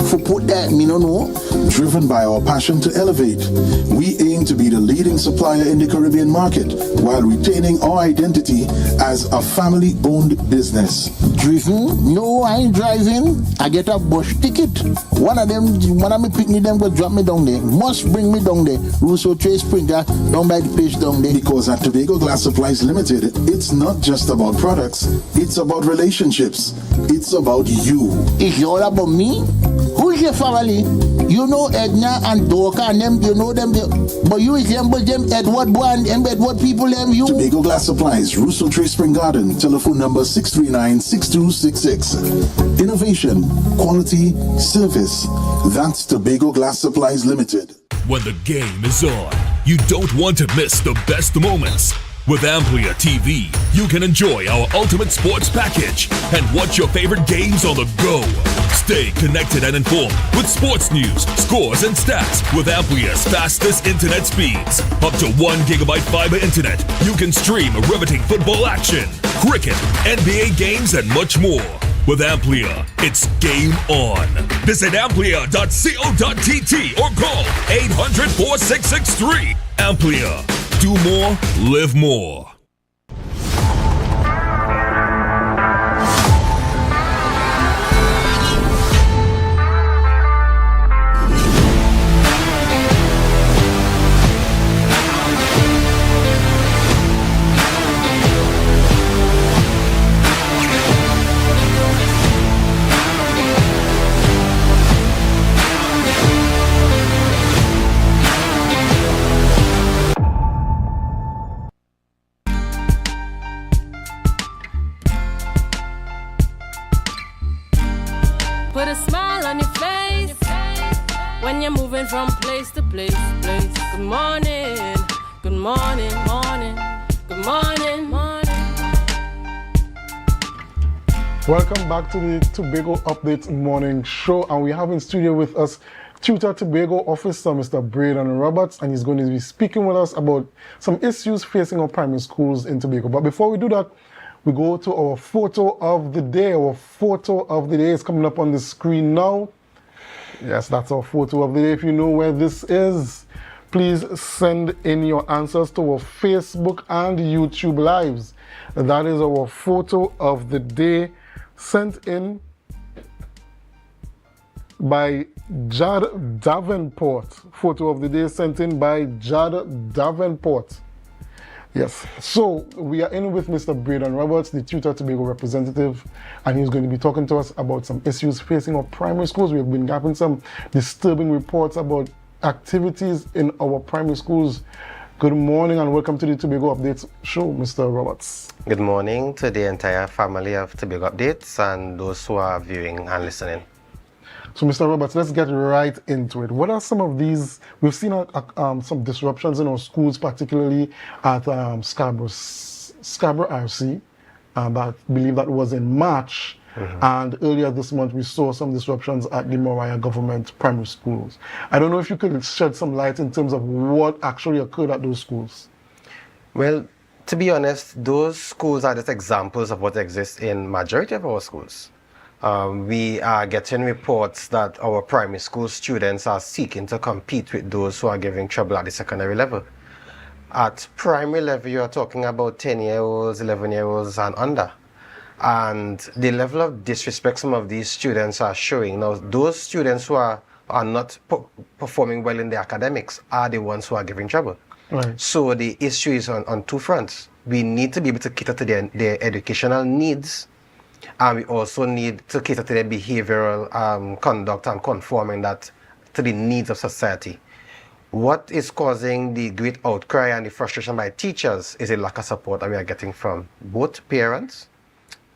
for put there, me don't know. Driven by our passion to elevate, we aim to be the leading supplier in the Caribbean market while retaining our identity as a family-owned business. Driven? No, I ain't driving. I get a bus ticket. One of me picnic them will drop me down there. Must bring me down there. Russo Trace Springer down by the place down there. Because at Tobago Glass Supplies Limited, it's not just about products, it's about relationships. It's about you. It's all about me? Who's your family? You know Edna and Dorka and them, you know them, but you resemble them Edward boy and them Edward people them you. Tobago Glass Supplies, Russo Trace Spring Garden, telephone number 639-6266. Innovation, quality, service. That's Tobago Glass Supplies Limited. When the game is on, you don't want to miss the best moments. With AMPLIA TV, you can enjoy our ultimate sports package and watch your favorite games on the go. Stay connected and informed with sports news, scores, and stats with AMPLIA's fastest internet speeds. Up to 1 gigabyte fiber internet, you can stream riveting football action, cricket, NBA games, and much more. With AMPLIA, it's game on. Visit amplia.co.tt or call 800-4663. AMPLIA. Do more, live more. Put a smile on your face when you're moving from place to place. Good morning, good morning, morning, good morning, morning. Welcome back to the Tobago Updates morning show, and we have in studio with us Tutor Tobago Officer Mr. Braden Roberts, and he's going to be speaking with us about some issues facing our primary schools in Tobago. But before we do that, we go to our photo of the day. Our photo of the day is coming up on the screen now. Yes, that's our photo of the day. If you know where this is, please send in your answers to our Facebook and YouTube lives. That is our photo of the day, sent in by Jad Davenport. Photo of the day sent in by Jad Davenport. Yes, so we are in with Mr. Braden Roberts, the Tutor Tobago representative, and he's going to be talking to us about some issues facing our primary schools. We have been getting some disturbing reports about activities in our primary schools. Good morning and welcome to the Tobago Updates show, Mr. Roberts. Good morning to the entire family of Tobago Updates and those who are viewing and listening. So, Mr. Roberts, let's get right into it. What are some of these? We've seen some disruptions in our schools, particularly at Scarborough RC. I believe that was in March. And earlier this month, we saw some disruptions at the Moriah Government Primary Schools. I don't know if you could shed some light in terms of what actually occurred at those schools. Well, to be honest, those schools are just examples of what exists in majority of our schools. We are getting reports that our primary school students are seeking to compete with those who are giving trouble at the secondary level. At primary level, you are talking about 10-year-olds, 11-year-olds and under. And the level of disrespect some of these students are showing. Now, those students who are not performing well in the academics are the ones who are giving trouble. Right. So the issue is on two fronts. We need to be able to cater to their educational needs, and we also need to cater to their behavioral conduct and conforming that to the needs of society. What is causing the great outcry and the frustration by teachers is a lack of support that we are getting from both parents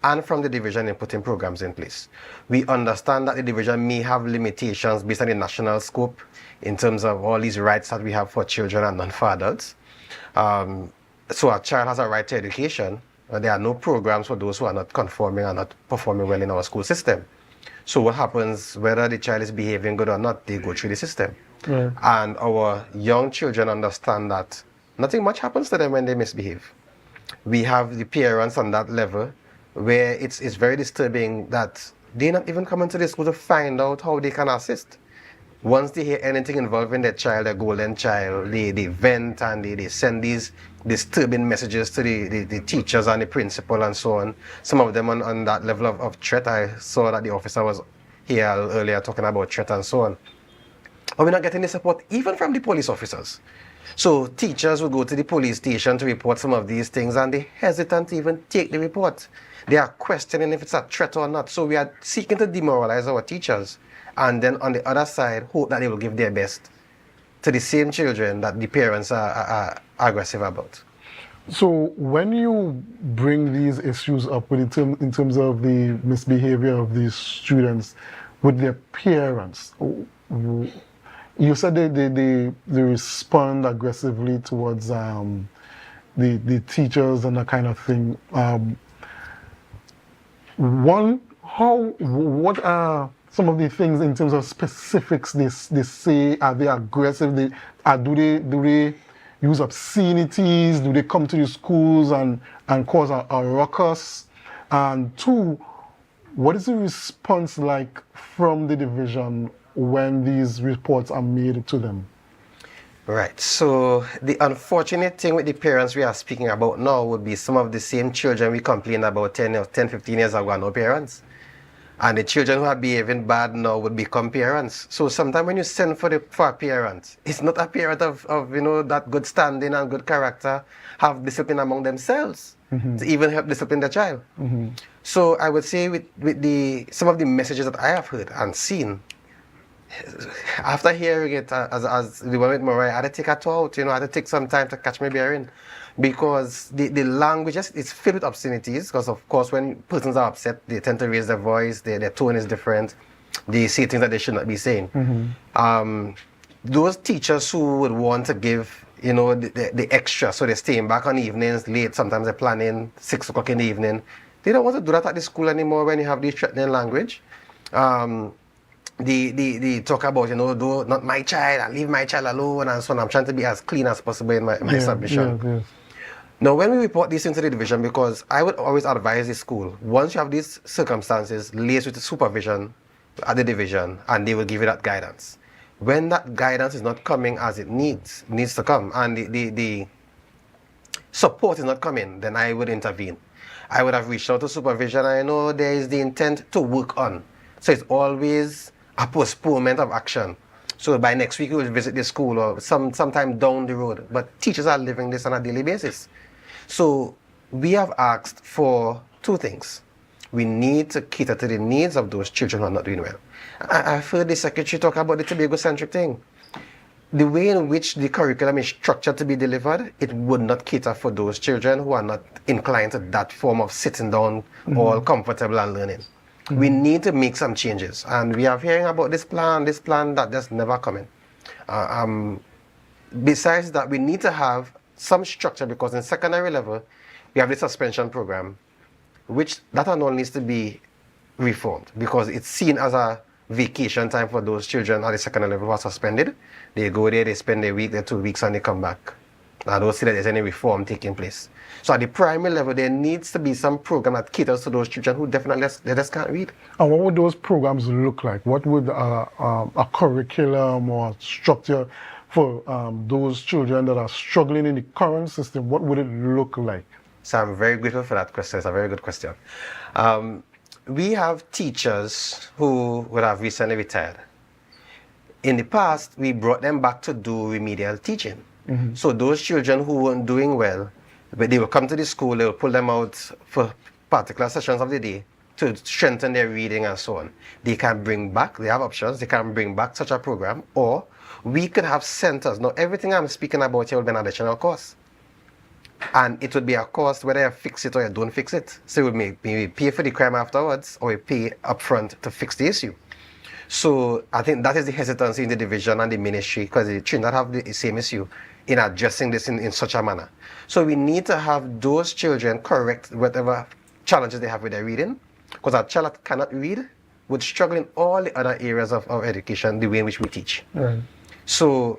and from the division in putting programs in place. We understand that the division may have limitations based on the national scope in terms of all these rights that we have for children and not for adults. So a child has a right to education. There are no programs for those who are not conforming and not performing well in our school system. So what happens, whether the child is behaving good or not, they go through the system. Right. And our young children understand that nothing much happens to them when they misbehave. We have the parents on that level where it's very disturbing that they're not even coming to the school to find out how they can assist. Once they hear anything involving their child, their golden child, they vent and they send these disturbing messages to the teachers and the principal and so on. Some of them on that level of threat. I saw that the officer was here earlier talking about threat and so on. And we're not getting the support even from the police officers. So teachers will go to the police station to report some of these things and they hesitate to even take the report. They are questioning if it's a threat or not. So we are seeking to demoralize our teachers. And then on the other side, hope that they will give their best to the same children that the parents are aggressive about. So when you bring these issues up in terms of the misbehavior of these students with their parents, you said they respond aggressively towards the teachers and that kind of thing. What are some of the things in terms of specifics they say? Are they aggressive? Do they use obscenities? Do they come to the schools and cause a ruckus? And two, what is the response like from the division when these reports are made to them? Right. So the unfortunate thing with the parents we are speaking about now would be some of the same children we complained about 10, 15 years ago are no parents. And the children who are behaving bad now would become parents. So sometimes when you send for a parent, it's not a parent of that good standing and good character, have discipline among themselves to even help discipline the child. So I would say with some of the messages that I have heard and seen, after hearing it as the one with Moriah, I had to take a thought, I had to take some time to catch my bearing. Because the language is filled with obscenities, because of course when persons are upset, they tend to raise their voice, their tone is different, they say things that they should not be saying. Those teachers who would want to give, the extra, so they're staying back on evenings late, sometimes they're planning 6 o'clock in the evening, They don't want to do that at the school anymore when you have the threatening language. They talk about, do not my child, and leave my child alone, and so on. I'm trying to be as clean as possible in my submission. Yes. Now, when we report this into the division, because I would always advise the school, once you have these circumstances, liaise with the supervision at the division, and they will give you that guidance. When that guidance is not coming as it needs to come, and the support is not coming, then I would intervene. I would have reached out to supervision. I know there is the intent to work on. So it's always a postponement of action. So by next week, we will visit the school or sometime down the road. But teachers are living this on a daily basis. So we have asked for two things. We need to cater to the needs of those children who are not doing well. I've heard the secretary talk about the Tobago-centric thing. The way in which the curriculum is structured to be delivered, it would not cater for those children who are not inclined to that form of sitting down, all comfortable and learning. We need to make some changes. And we are hearing about this plan that just never coming. Besides that, we need to have some structure, because in secondary level, we have the suspension program, which that and all needs to be reformed, because it's seen as a vacation time for those children at the secondary level who are suspended. They go there, they spend a week, they're 2 weeks, and they come back. I don't see that there's any reform taking place. So at the primary level, there needs to be some program that caters to those children who definitely they just can't read. And what would those programs look like? What would a curriculum or structure for those children that are struggling in the current system, what would it look like? So I'm very grateful for that question. It's a very good question. We have teachers who would have recently retired. In the past, we brought them back to do remedial teaching. So those children who weren't doing well, but they will come to the school, they will pull them out for particular sessions of the day to strengthen their reading and so on. They can bring back, they have options, they can bring back such a program, or we could have centers. Now, everything I'm speaking about here will be an additional cost. And it would be a cost whether you fix it or you don't fix it. So you would maybe pay for the crime afterwards, or you pay upfront to fix the issue. So I think that is the hesitancy in the division and the ministry, because they should not have the same issue in addressing this in such a manner. So we need to have those children correct whatever challenges they have with their reading, because a child that cannot read would struggle in all the other areas of education, the way in which we teach. Right. So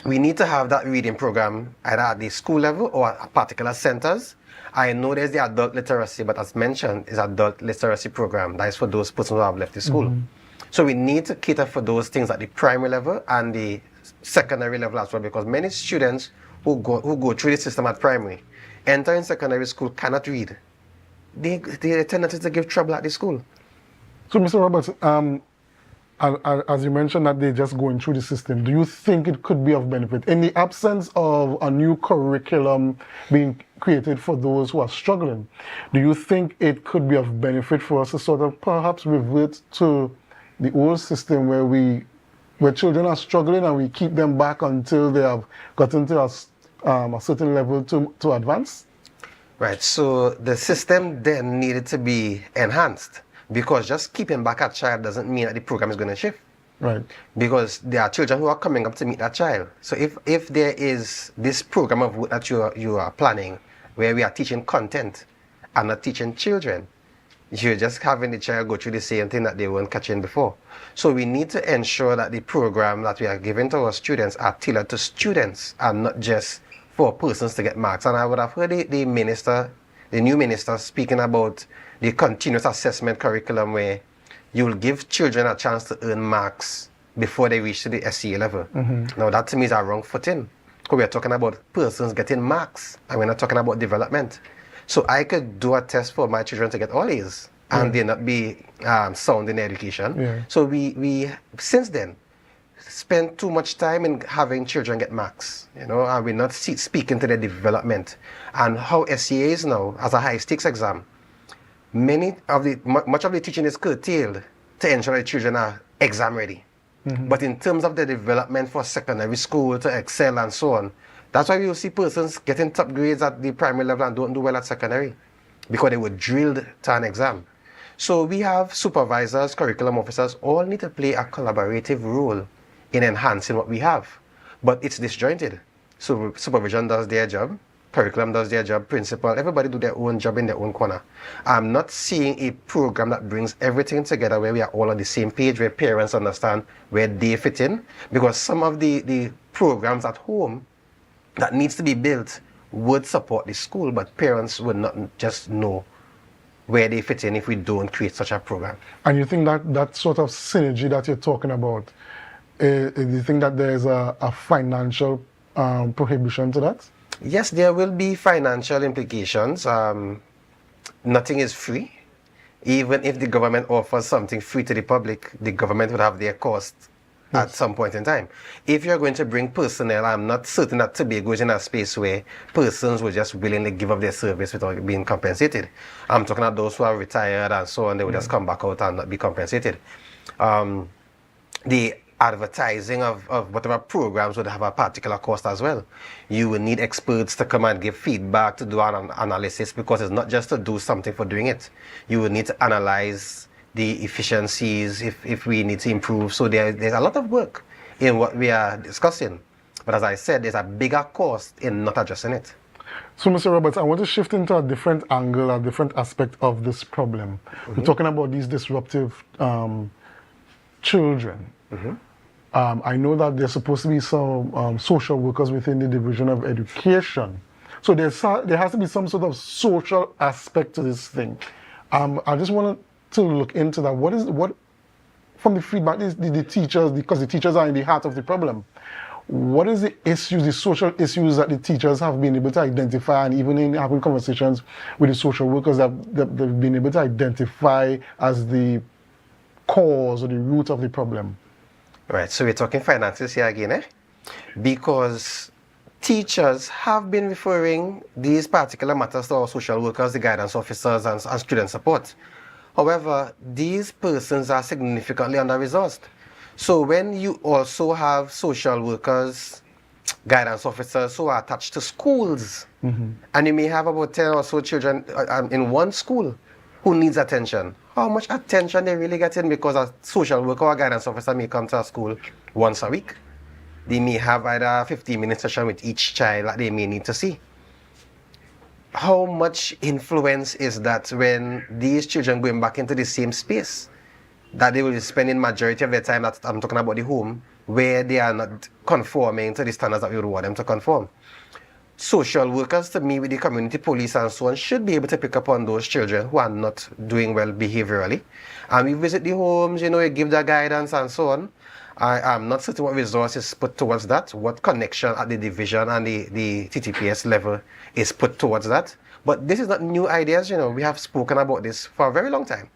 we need to have that reading program either at the school level or at particular centers. I know there's the adult literacy, but as mentioned, is adult literacy program. That is for those persons who have left the school. So we need to cater for those things at the primary level and the secondary level as well, because many students who go through the system at primary, enter in secondary school, cannot read. They tendency to give trouble at the school. So, Mr. Roberts, as you mentioned that they're just going through the system, do you think it could be of benefit in the absence of a new curriculum being created for those who are struggling? Do you think it could be of benefit for us to sort of perhaps revert to the old system where children are struggling and we keep them back until they have gotten to a certain level to advance? Right, so the system then needed to be enhanced, because just keeping back a child doesn't mean that the program is going to shift. Right. Because there are children who are coming up to meet that child. So if there is this program of work that you are planning, where we are teaching content and not teaching children, you're just having the child go through the same thing that they weren't catching before. So we need to ensure that the program that we are giving to our students are tailored to students and not just for persons to get marks. And I would have heard the new minister speaking about the continuous assessment curriculum, where you will give children a chance to earn marks before they reach to the SCA level. Now that to me is a wrong footing, because we are talking about persons getting marks and we're not talking about development. So I could do a test for my children to get all A's and they not be sound in education. So we since then spend too much time in having children get marks, and we're not speaking to their development. And how SCA is now as a high stakes exam, much of the teaching is curtailed to ensure that children are exam ready. But in terms of the development for secondary school to excel and so on, that's why we will see persons getting top grades at the primary level and don't do well at secondary, because they were drilled to an exam. So we have supervisors, curriculum officers, all need to play a collaborative role in enhancing what we have. But it's disjointed. So supervision does their job, curriculum does their job, principal, everybody do their own job in their own corner. I'm not seeing a program that brings everything together where we are all on the same page, where parents understand where they fit in, because some of the programs at home that needs to be built would support the school, but parents would not just know where they fit in if we don't create such a program. And you think that sort of synergy that you're talking about, do you think that there's a financial prohibition to that? Yes, there will be financial implications. Nothing is free. Even if the government offers something free to the public, the government would have their cost at some point in time. If you're going to bring personnel, I'm not certain that Tobago is in a space where persons will just willingly give up their service without being compensated. I'm talking about those who are retired and so on, they will just come back out and not be compensated. The advertising of whatever programs would have a particular cost as well. You will need experts to come and give feedback, to do an analysis, because it's not just to do something for doing it. You will need to analyze the efficiencies if we need to improve. So there's a lot of work in what we are discussing. But as I said, there's a bigger cost in not addressing it. So, Mr. Roberts, I want to shift into a different angle, a different aspect of this problem. We're talking about these disruptive children. I know that there's supposed to be some social workers within the Division of Education. So there has to be some sort of social aspect to this thing. I just wanted to look into that. What from the feedback, the teachers, because the teachers are in the heart of the problem, what is the issues, the social issues that the teachers have been able to identify, and even in having conversations with the social workers that they've been able to identify as the cause or the root of the problem? Right, so we're talking finances here again, eh? Because teachers have been referring these particular matters to our social workers, the guidance officers, and student support. However, these persons are significantly under-resourced. So when you also have social workers, guidance officers who are attached to schools, and you may have about 10 or so children in one school who needs attention, how much attention they really getting? Because a social worker or a guidance officer may come to a school once a week. They may have either a 15-minute session with each child that they may need to see. How much influence is that when these children going back into the same space that they will be spending majority of their time, that I'm talking about the home, where they are not conforming to the standards that we would want them to conform? Social workers, to me, with the community police and so on, should be able to pick up on those children who are not doing well behaviorally. And we visit the homes, you give the guidance and so on. I'm not certain what resources put towards that, what connection at the division and the TTPS level is put towards that. But this is not new ideas, we have spoken about this for a very long time.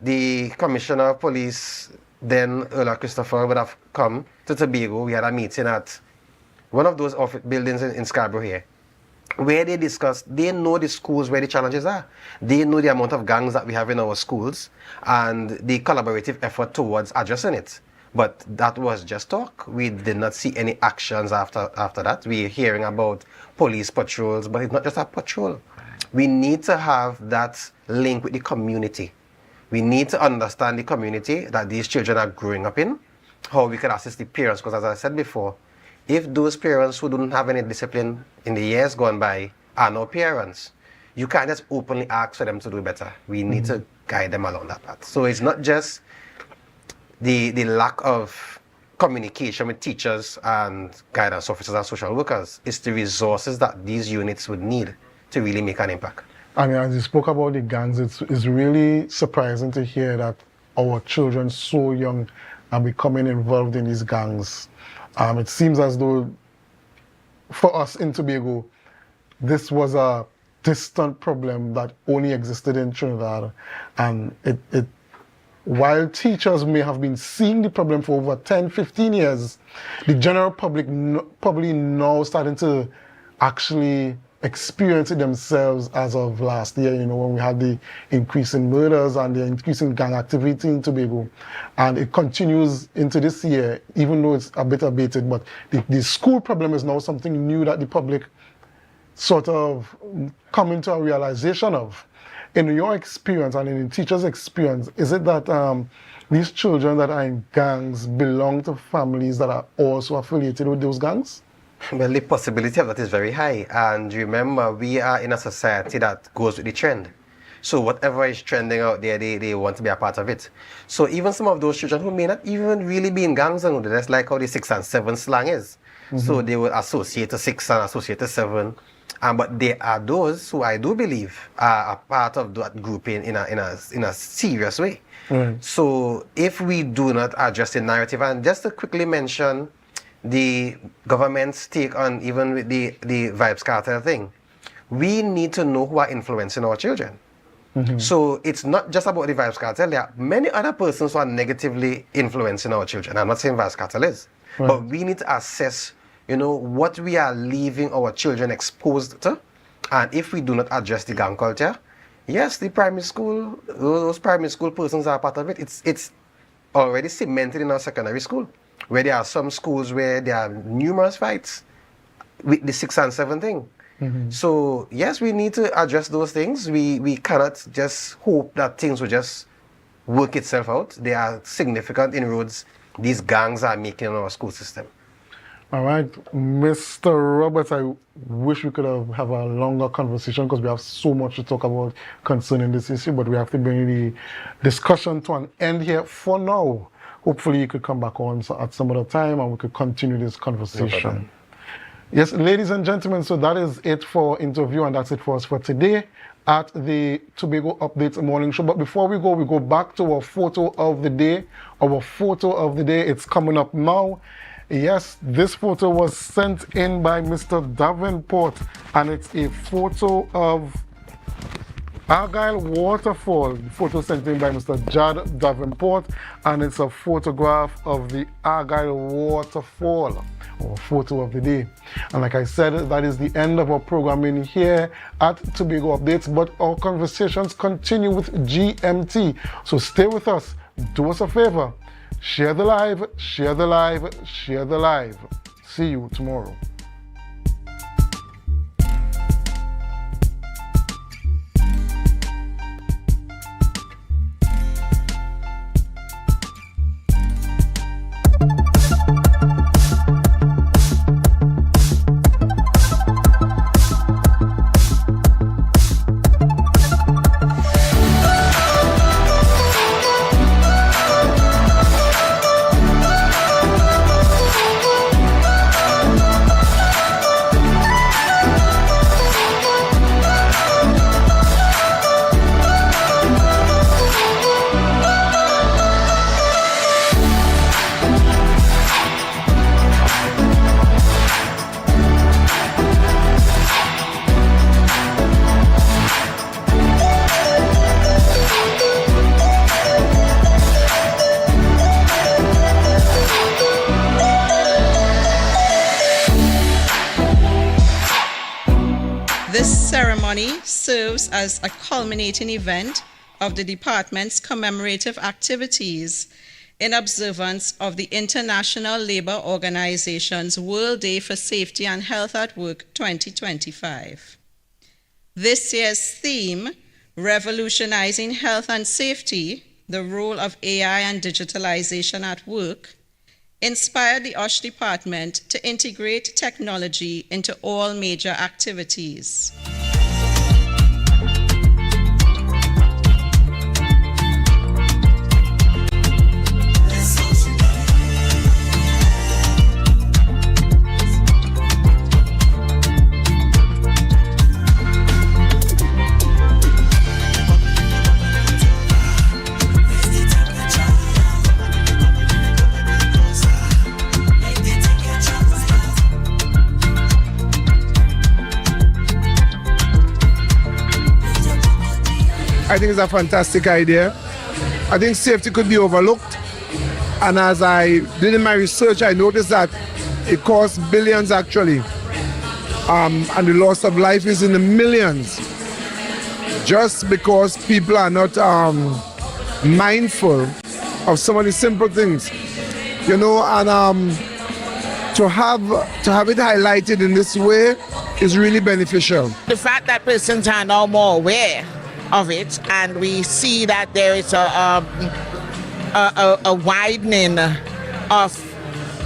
The Commissioner of Police, then Earl Christopher, would have come to Tobago. We had a meeting at one of those office buildings in Scarborough here, where they discussed, they know the schools where the challenges are. They know the amount of gangs that we have in our schools and the collaborative effort towards addressing it. But that was just talk. We did not see any actions after that. We're hearing about police patrols, but it's not just a patrol. We need to have that link with the community. We need to understand the community that these children are growing up in, how we can assist the parents, because as I said before, if those parents who don't have any discipline in the years gone by are now parents, you can't just openly ask for them to do better. We need to guide them along that path. So it's not just the lack of communication with teachers and guidance officers and social workers. It's the resources that these units would need to really make an impact. And as you spoke about the gangs, it's really surprising to hear that our children so young are becoming involved in these gangs. It seems as though for us in Tobago, this was a distant problem that only existed in Trinidad. And while teachers may have been seeing the problem for over 10, 15 years, the general public probably now starting to actually experience it themselves as of last year, when we had the increase in murders and the increase in gang activity in Tobago. And it continues into this year, even though it's a bit abated, but the school problem is now something new that the public sort of come into a realization of. In your experience and in the teacher's experience, is it that these children that are in gangs belong to families that are also affiliated with those gangs? Well, the possibility of that is very high. And remember, we are in a society that goes with the trend. So whatever is trending out there, they want to be a part of it. So even some of those children who may not even really be in gangs, and that's like how the 6 and 7 slang is. So they will associate a 6 and associate a 7. But there are those who I do believe are a part of that grouping in a serious way. Right. So if we do not address the narrative, and just to quickly mention the government's take on even with the Vibes Cartel thing, we need to know who are influencing our children. So it's not just about the Vibes Cartel. There are many other persons who are negatively influencing our children. I'm not saying Vibes Cartel is, but we need to assess, what we are leaving our children exposed to. And if we do not address the gang culture, yes, the primary school, those primary school persons are part of it. It's already cemented in our secondary school, where there are some schools where there are numerous fights with the 6 and 7 thing. So yes, we need to address those things. We cannot just hope that things will just work itself out. There are significant inroads these gangs are making in our school system. All right, Mr. Roberts, I wish we could have a longer conversation because we have so much to talk about concerning this issue, but we have to bring the discussion to an end here for now. Hopefully you could come back on at some other time and we could continue this conversation. Yes, ladies and gentlemen, so that is it for interview, and that's it for us for today at the Tobago Updates Morning Show. But before we go back to our photo of the day. Our photo of the day, it's coming up now. Yes, this photo was sent in by Mr. Davenport, and it's a photo of Argyle Waterfall. The photo sent in by Mr. Judd Davenport, and it's a photograph of the Argyle Waterfall, or photo of the day. And like I said, that is the end of our programming here at Tobago Updates, but our conversations continue with GMT. So stay with us, do us a favor, share the live, share the live, share the live. See you tomorrow. Serves as a culminating event of the department's commemorative activities in observance of the International Labour Organization's World Day for Safety and Health at Work 2025. This year's theme, Revolutionizing Health and Safety, the Role of AI and Digitalization at Work, inspired the OSH department to integrate technology into all major activities. I think it's a fantastic idea. I think safety could be overlooked. And as I did in my research, I noticed that it costs billions actually. And the loss of life is in the millions. Just because people are not mindful of some of the simple things. You know, and to have it highlighted in this way is really beneficial. The fact that persons are now more aware of it, and we see that there is a widening of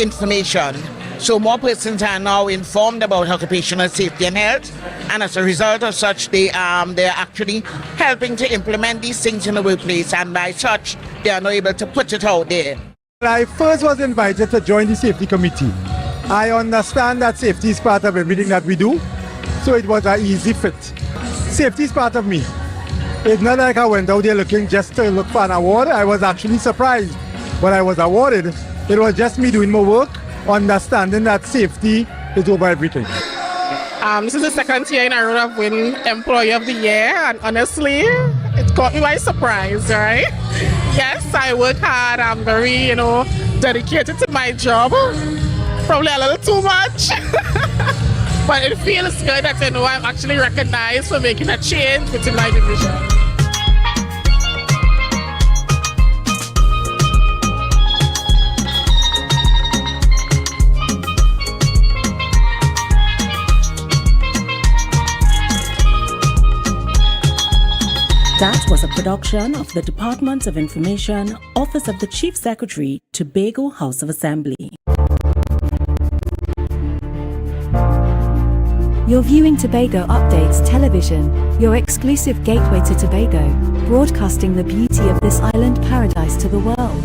information So more persons are now informed about occupational safety and health, and as a result of such, they're actually helping to implement these things in the workplace, and by such, they are now able to put it out there. When I first was invited to join the safety committee, I understand that safety is part of everything that we do, so it was an easy fit. Safety is part of me. It's not like I went out there looking just to look for an award. I was actually surprised when I was awarded. It was just me doing my work, understanding that safety is over everything. This is the second year in a row I've won Employee of the Year, and honestly, it caught me by surprise, right? Yes, I work hard. I'm very, dedicated to my job. Probably a little too much. But it feels good that I'm actually recognized for making a change within my division. That was a production of the Department of Information, Office of the Chief Secretary, Tobago House of Assembly. You're viewing Tobago Updates Television, your exclusive gateway to Tobago, broadcasting the beauty of this island paradise to the world.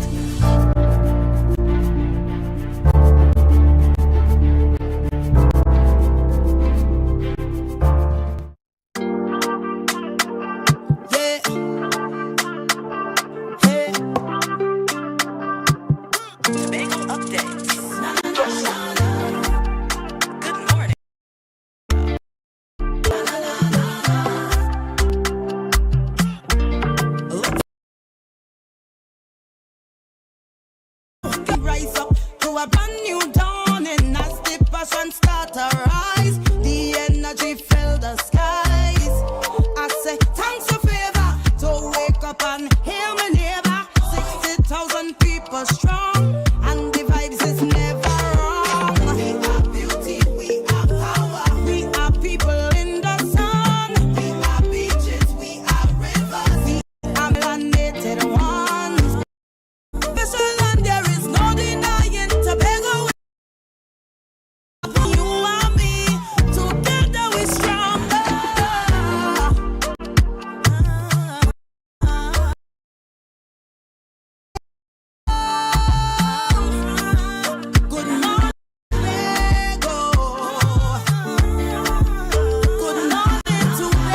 Rise up to a brand new dawning as the passion start to rise. The energy fill the skies. I say thanks for favor to wake up and hear my neighbor. 60,000 people strong, and the vibes is never wrong. We are beauty, we are power. We are people in the sun. We are beaches, we are rivers. We are melanated ones. Special and there is no denying Tobago. You and me, together we stronger. Good morning, Tobago. Good morning, Tobago.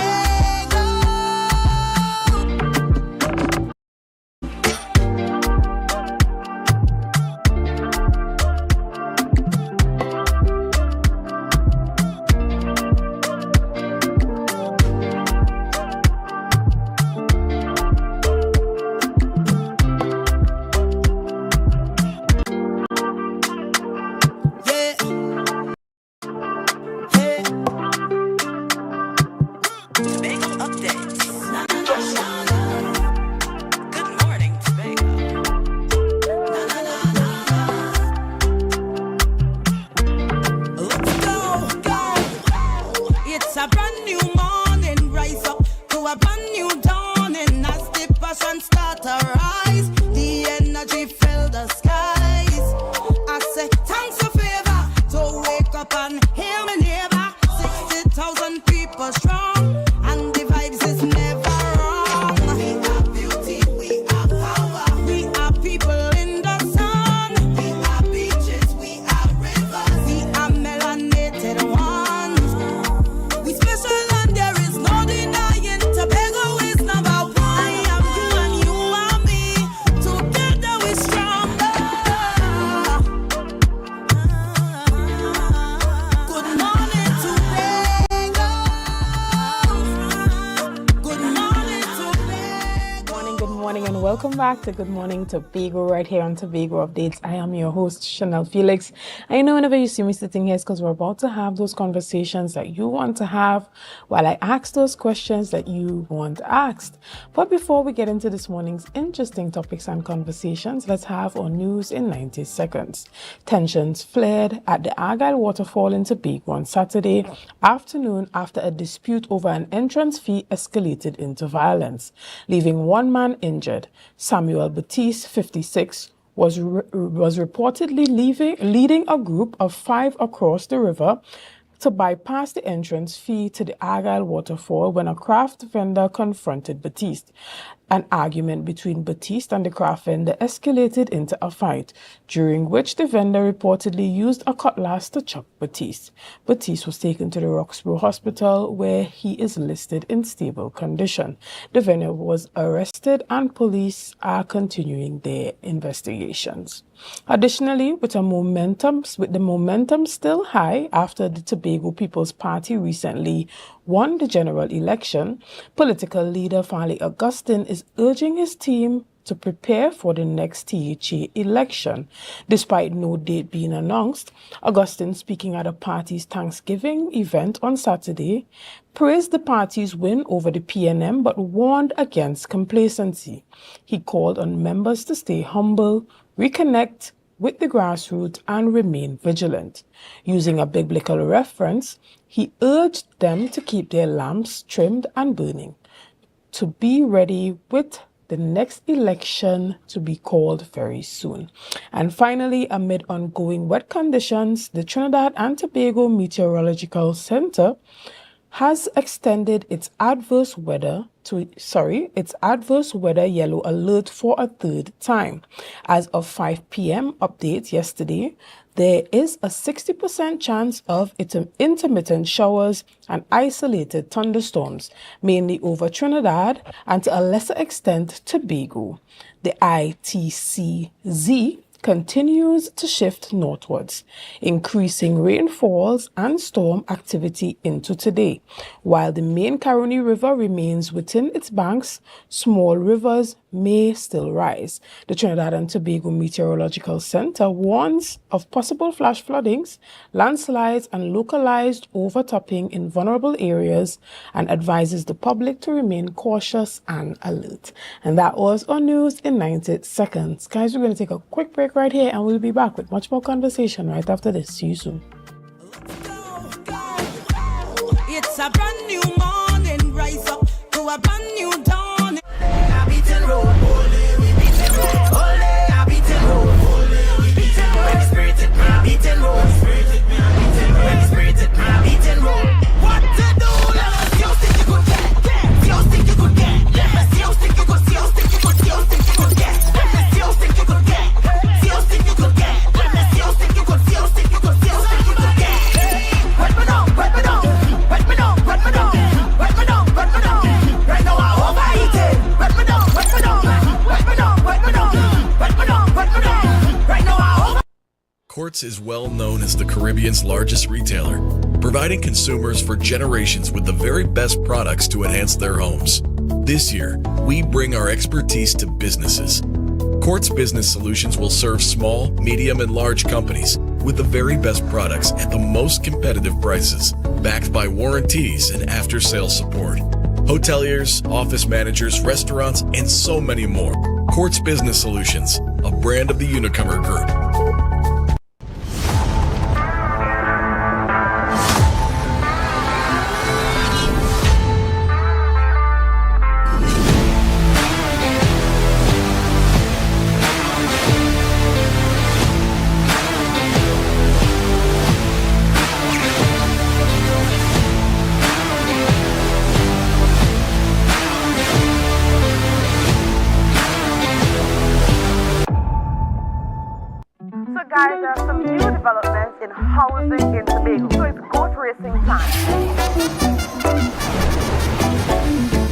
Tobago updates. Good morning, Tobago. Let's go. It's a brand new morning. Rise up to a brand new dawning as the passion start to rise. The energy fill the skies. I say thanks for favor to wake up and hear my neighbor. 60,000 people strong, and the vibes is never wrong. We are beauty, we are power. We are people in the sun. We are beaches, we are rivers. We are melanated ones. We special and there is no denying Tobago is number one. I am you and you are me. Together we stronger. Good morning, Tobago. Good morning, Tobago. Good morning, and welcome back to Good Morning Tobago right here on Tobago Updates. I am your host, Chanel Felix. I know whenever you see me sitting here, it's because we're about to have those conversations that you want to have while I ask those questions that you want asked. But before we get into this morning's interesting topics and conversations, let's have our news in 90 seconds. Tensions flared at the Argyle Waterfall in Tobago on Saturday afternoon after a dispute over an entrance fee escalated into violence, leaving one man injured. Samuel Batiste, 56, was reportedly leading a group of 5 across the river to bypass the entrance fee to the Argyle waterfall when a craft vendor confronted Batiste. An argument between Batiste and the craft vendor escalated into a fight, during which the vendor reportedly used a cutlass to chop Batiste. Batiste was taken to the Roxborough Hospital, where he is listed in stable condition. The vendor was arrested and police are continuing their investigations. Additionally, with the momentum still high after the Tobago People's Party recently won the general election, political leader Farley Augustine is urging his team to prepare for the next THA election. Despite no date being announced, Augustine, speaking at the party's Thanksgiving event on Saturday, praised the party's win over the PNM but warned against complacency. He called on members to stay humble, reconnect with the grassroots, and remain vigilant. Using a biblical reference, he urged them to keep their lamps trimmed and burning, to be ready with the next election to be called very soon. And finally, amid ongoing wet conditions, the Trinidad and Tobago Meteorological Center has extended its adverse weather yellow alert for a third time. As of 5 p.m. update yesterday, there is a 60% chance of intermittent showers and isolated thunderstorms, mainly over Trinidad and to a lesser extent Tobago. The ITCZ continues to shift northwards, increasing rainfalls and storm activity into today. While the main Caroni River remains within its banks, small rivers may still rise. The Trinidad and Tobago Meteorological Center warns of possible flash floodings, landslides, and localized overtopping in vulnerable areas, and advises the public to remain cautious and alert. And that was our news in 90 seconds. Guys, we're going to take a quick break right here, and we'll be back with much more conversation right after this. See you soon. It's a brand new morning, rise up to a brand new dawn. Quartz is well known as the Caribbean's largest retailer, providing consumers for generations with the very best products to enhance their homes. This year, we bring our expertise to businesses. Quartz Business Solutions will serve small, medium, and large companies with the very best products at the most competitive prices, backed by warranties and after-sales support. Hoteliers, office managers, restaurants, and so many more. Quartz Business Solutions, a brand of the Unicomer Group. Guys, there are some new developments in housing in Tobago, so it's goat racing time.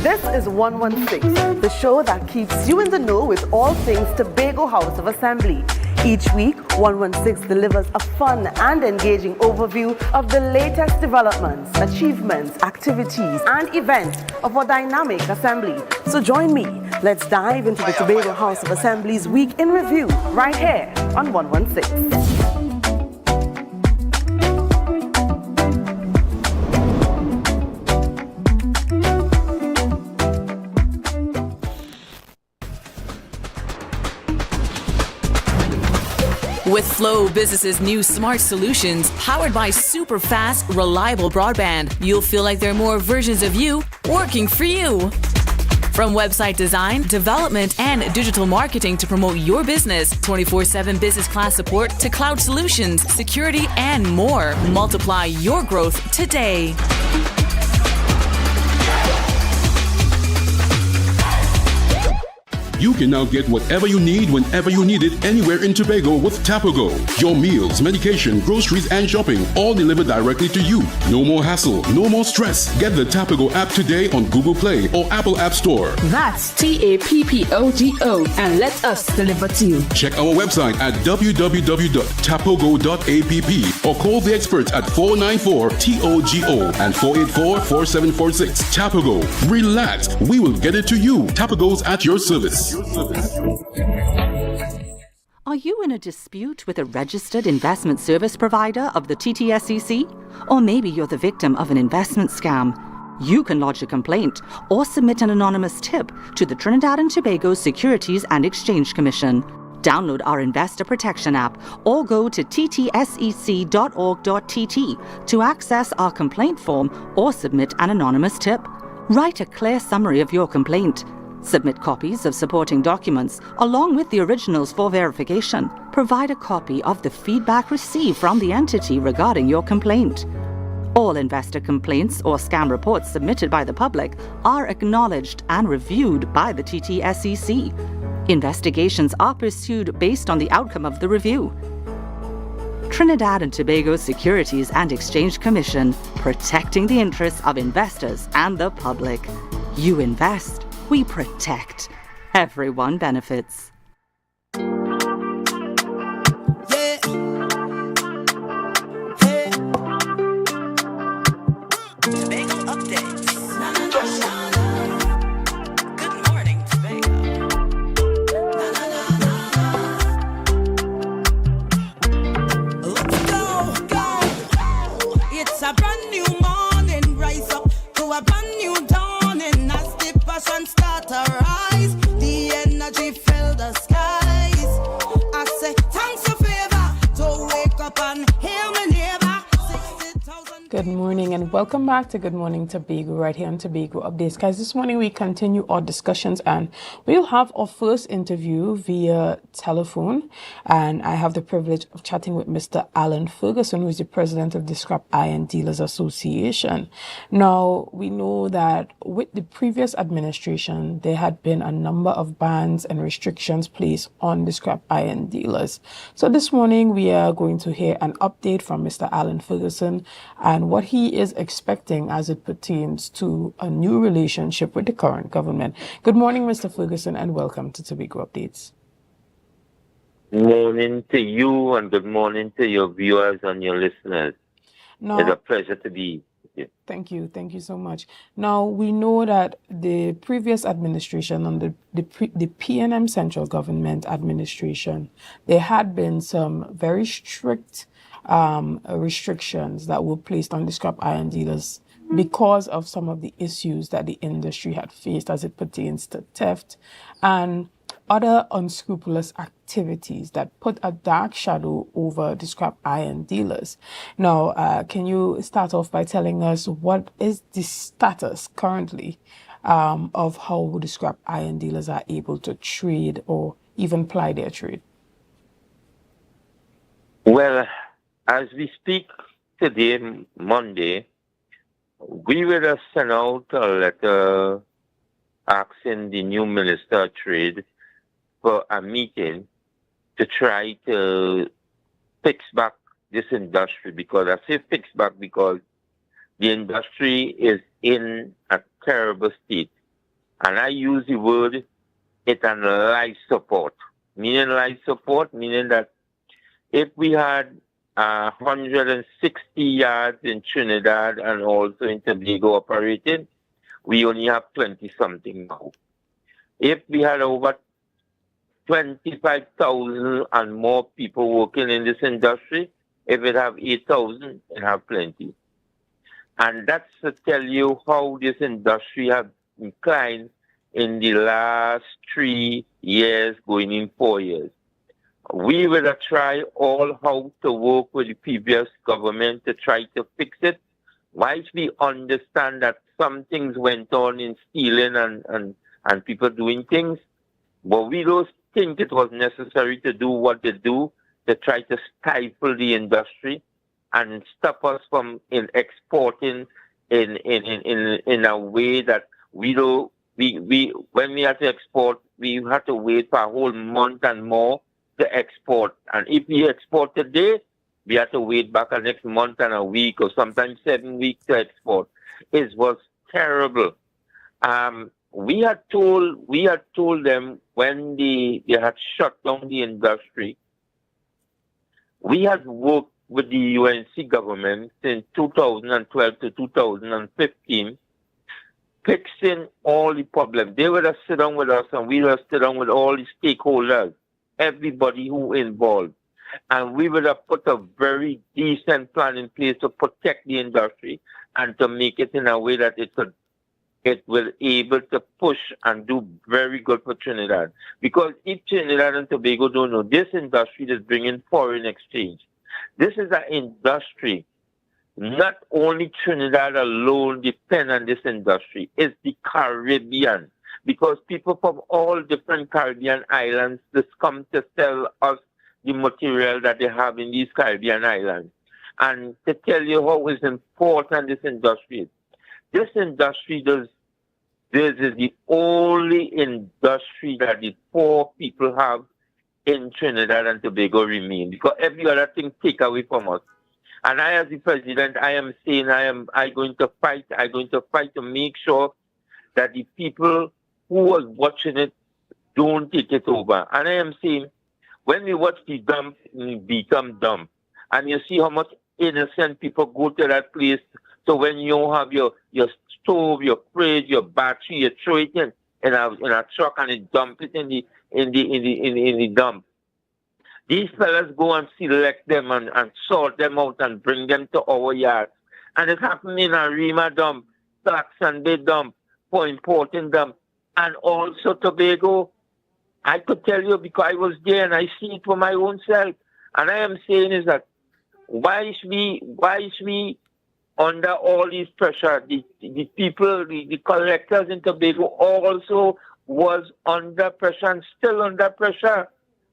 This is 116, the show that keeps you in the know with all things Tobago House of Assembly. Each week, 116 delivers a fun and engaging overview of the latest developments, achievements, activities, and events of our dynamic assembly. So join me. Let's dive into the Tobago House of Assembly's Week in Review right here on 116. With Flow Business's new smart solutions powered by super fast, reliable broadband, you'll feel like there are more versions of you working for you. From website design, development, and digital marketing to promote your business, 24/7 business class support to cloud solutions, security, and more. Multiply your growth today. You can now get whatever you need whenever you need it anywhere in Tobago with Tobago. Your meals, medication, groceries, and shopping all delivered directly to you. No more hassle, no more stress. Get the Tobago app today on Google Play or Apple App Store. That's TAPPOGO and let us deliver to you. Check our website at www.tapogo.app or call the experts at 494-TOGO and 484-4746. Tobago. Relax. We will get it to you. Tobago's at your service. Are you in a dispute with a registered investment service provider of the TTSEC? Or maybe you're the victim of an investment scam? You can lodge a complaint or submit an anonymous tip to the Trinidad and Tobago Securities and Exchange Commission. Download our Investor Protection app or go to ttsec.org.tt to access our complaint form or submit an anonymous tip. Write a clear summary of your complaint. Submit copies of supporting documents along with the originals for verification. Provide a copy of the feedback received from the entity regarding your complaint. All investor complaints or scam reports submitted by the public are acknowledged and reviewed by the TTSEC. Investigations are pursued based on the outcome of the review. Trinidad and Tobago Securities and Exchange Commission, protecting the interests of investors and the public. You invest. We protect. Everyone benefits. Tobago updates. Good morning, Tobago. Let's go. It's a brand new morning. Rise up to a brand new dawning. As the passion start to rise, the energy fill the skies. I say thanks for favor. So wake up and hear me neighbor. 60,000. Good morning and welcome back to Good Morning Tobago right here on Tobago Updates. Guys, this morning we continue our discussions and we'll have our first interview via telephone. And I have the privilege of chatting with Mr. Alan Ferguson, who is the president of the Scrap Iron Dealers Association. Now, we know that with the previous administration, there had been a number of bans and restrictions placed on the scrap iron dealers. So this morning we are going to hear an update from Mr. Alan Ferguson and what he is expecting as it pertains to a new relationship with the current government. Good morning, Mr. Ferguson, and welcome to Tobago Updates. Good morning to you and good morning to your viewers and your listeners. Now, it's a pleasure to be here. Thank you so much. Now, we know that the previous administration and the PNM central government administration, there had been some very strict restrictions that were placed on the scrap iron dealers because of some of the issues that the industry had faced as it pertains to theft and other unscrupulous activities that put a dark shadow over the scrap iron dealers. Now, can you start off by telling us what is the status currently of how the scrap iron dealers are able to trade or even ply their trade? Well, as we speak today, Monday, we will have sent out a letter asking the new Minister of Trade for a meeting to try to fix back this industry, because I say fix back because the industry is in a terrible state. And I use the word it's an life support. Meaning life support, meaning that if we had 160 yards in Trinidad and also in Tobago operating, we only have 20-something now. If we had over 25,000 and more people working in this industry, if it have 8,000, it have plenty. And that's to tell you how this industry has inclined in the last 3 years, going in 4 years. We will try all how to work with the previous government to try to fix it. Whilst we understand that some things went on in stealing and and people doing things. But we don't think it was necessary to do what they do to try to stifle the industry and stop us from exporting in a way that we when we had to export, we had to wait for a whole month and more to export. And if we export today, we had to wait back a next month and a week or sometimes 7 weeks to export. It was terrible. We had told them when they had shut down the industry. We had worked with the UNC government since 2012 to 2015, fixing all the problems. They would have sit down with us and we would have sit down with all the stakeholders, everybody who involved. And we would have put a very decent plan in place to protect the industry and to make it in a way that it will able to push and do very good for Trinidad. Because if Trinidad and Tobago don't know, this industry is bringing foreign exchange. This is an industry. Not only Trinidad alone depend on this industry. It's the Caribbean. Because people from all different Caribbean islands just come to sell us the material that they have in these Caribbean islands. And to tell you how is important this industry is. This industry this is the only industry that the poor people have in Trinidad and Tobago remain, because every other thing take away from us. And I, as the president, I am saying I'm going to fight to make sure that the people who are watching it don't take it over. And I am saying, when we watch the dump, we become dumb. And you see how much innocent people go to that place. So when you have your stove, your fridge, your battery, you throw it in a truck and you dump it in the dump. These fellas go and select them and sort them out and bring them to our yard. And it happened in a Rima dump, Tax and Bay dump, for importing dump. And also Tobago, I could tell you because I was there and I see it for my own self. And I am saying is that why is we under all this pressure? The people, the collectors in Tobago also was under pressure and still under pressure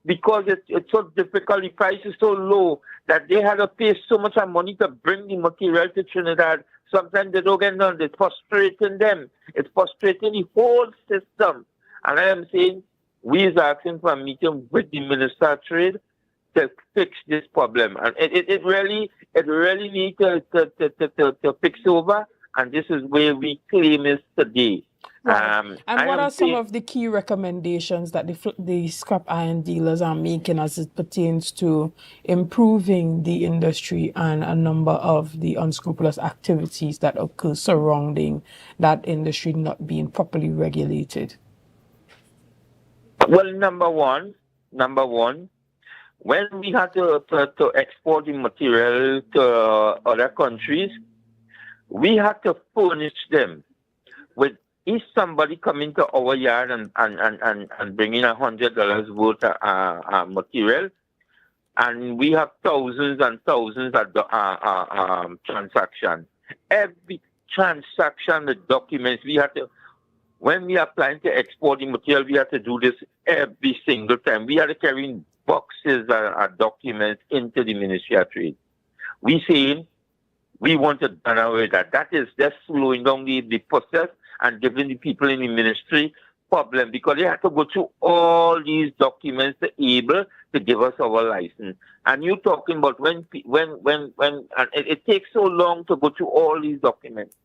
because it's so difficult. The price is so low that they had to pay so much money to bring the material to Trinidad. Sometimes they don't get none. It's frustrating them. It's frustrating the whole system. And I am saying we is asking for a meeting with the Minister of Trade to fix this problem. And it really needs to fix over. And this is where we claim is today. Right. And what are some of the key recommendations that the scrap iron dealers are making as it pertains to improving the industry and a number of the unscrupulous activities that occur surrounding that industry not being properly regulated? Well, number one, when we had to export the material to other countries, we had to furnish them with, if somebody come into our yard and bring in $100 worth of material, and we have thousands and thousands of transactions. Every transaction, the documents, we have to, when we are planning to export the material, we have to do this every single time. We have to carry in boxes of documents into the Ministry of Trade. We saying we want to done away with that. That is just slowing down the process and giving the people in the ministry problem because they have to go through all these documents to be able to give us our license. And you're talking about when and it takes so long to go through all these documents.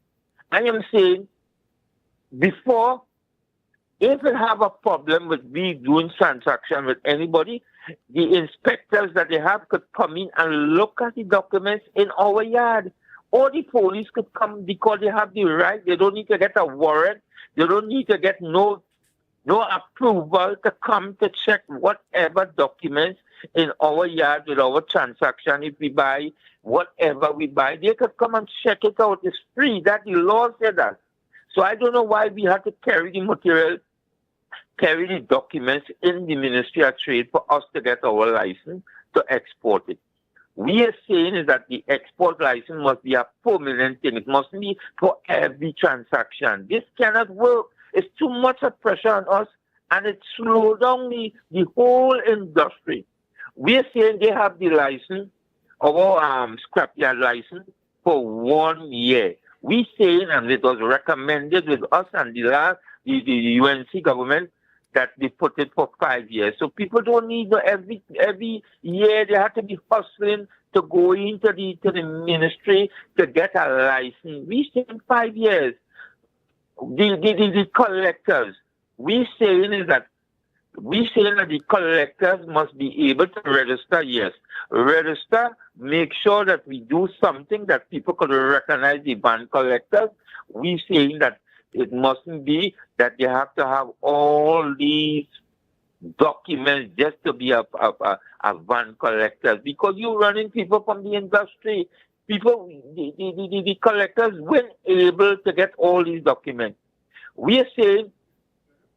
I am saying before, if we have a problem with we doing transaction with anybody, the inspectors that they have could come in and look at the documents in our yard. Or the police could come because they have the right. They don't need to get a warrant. They don't need to get no approval to come to check whatever documents in our yard with our transaction. If we buy whatever we buy, they could come and check it out. It's free. That the law said that. So I don't know why we have to carry the material, carry the documents in the Ministry of Trade for us to get our license to export it. We are saying is that the export license must be a permanent thing. It must be for every transaction. This cannot work. It's too much of pressure on us, and it slowed down the whole industry. We're saying they have the license, our scrapyard license, for 1 year. We saying, and it was recommended with us and the UNC government, that they put it for 5 years. So people don't need every year they have to be hustling to go into the ministry to get a license. We saying 5 years. The collectors, we saying that the collectors must be able to register. Yes, register. Make sure that we do something that people could recognize the van collectors. We saying that it mustn't be that they have to have all these documents just to be a van collector, because you're running people from the industry. People, the collectors weren't able to get all these documents. We are saying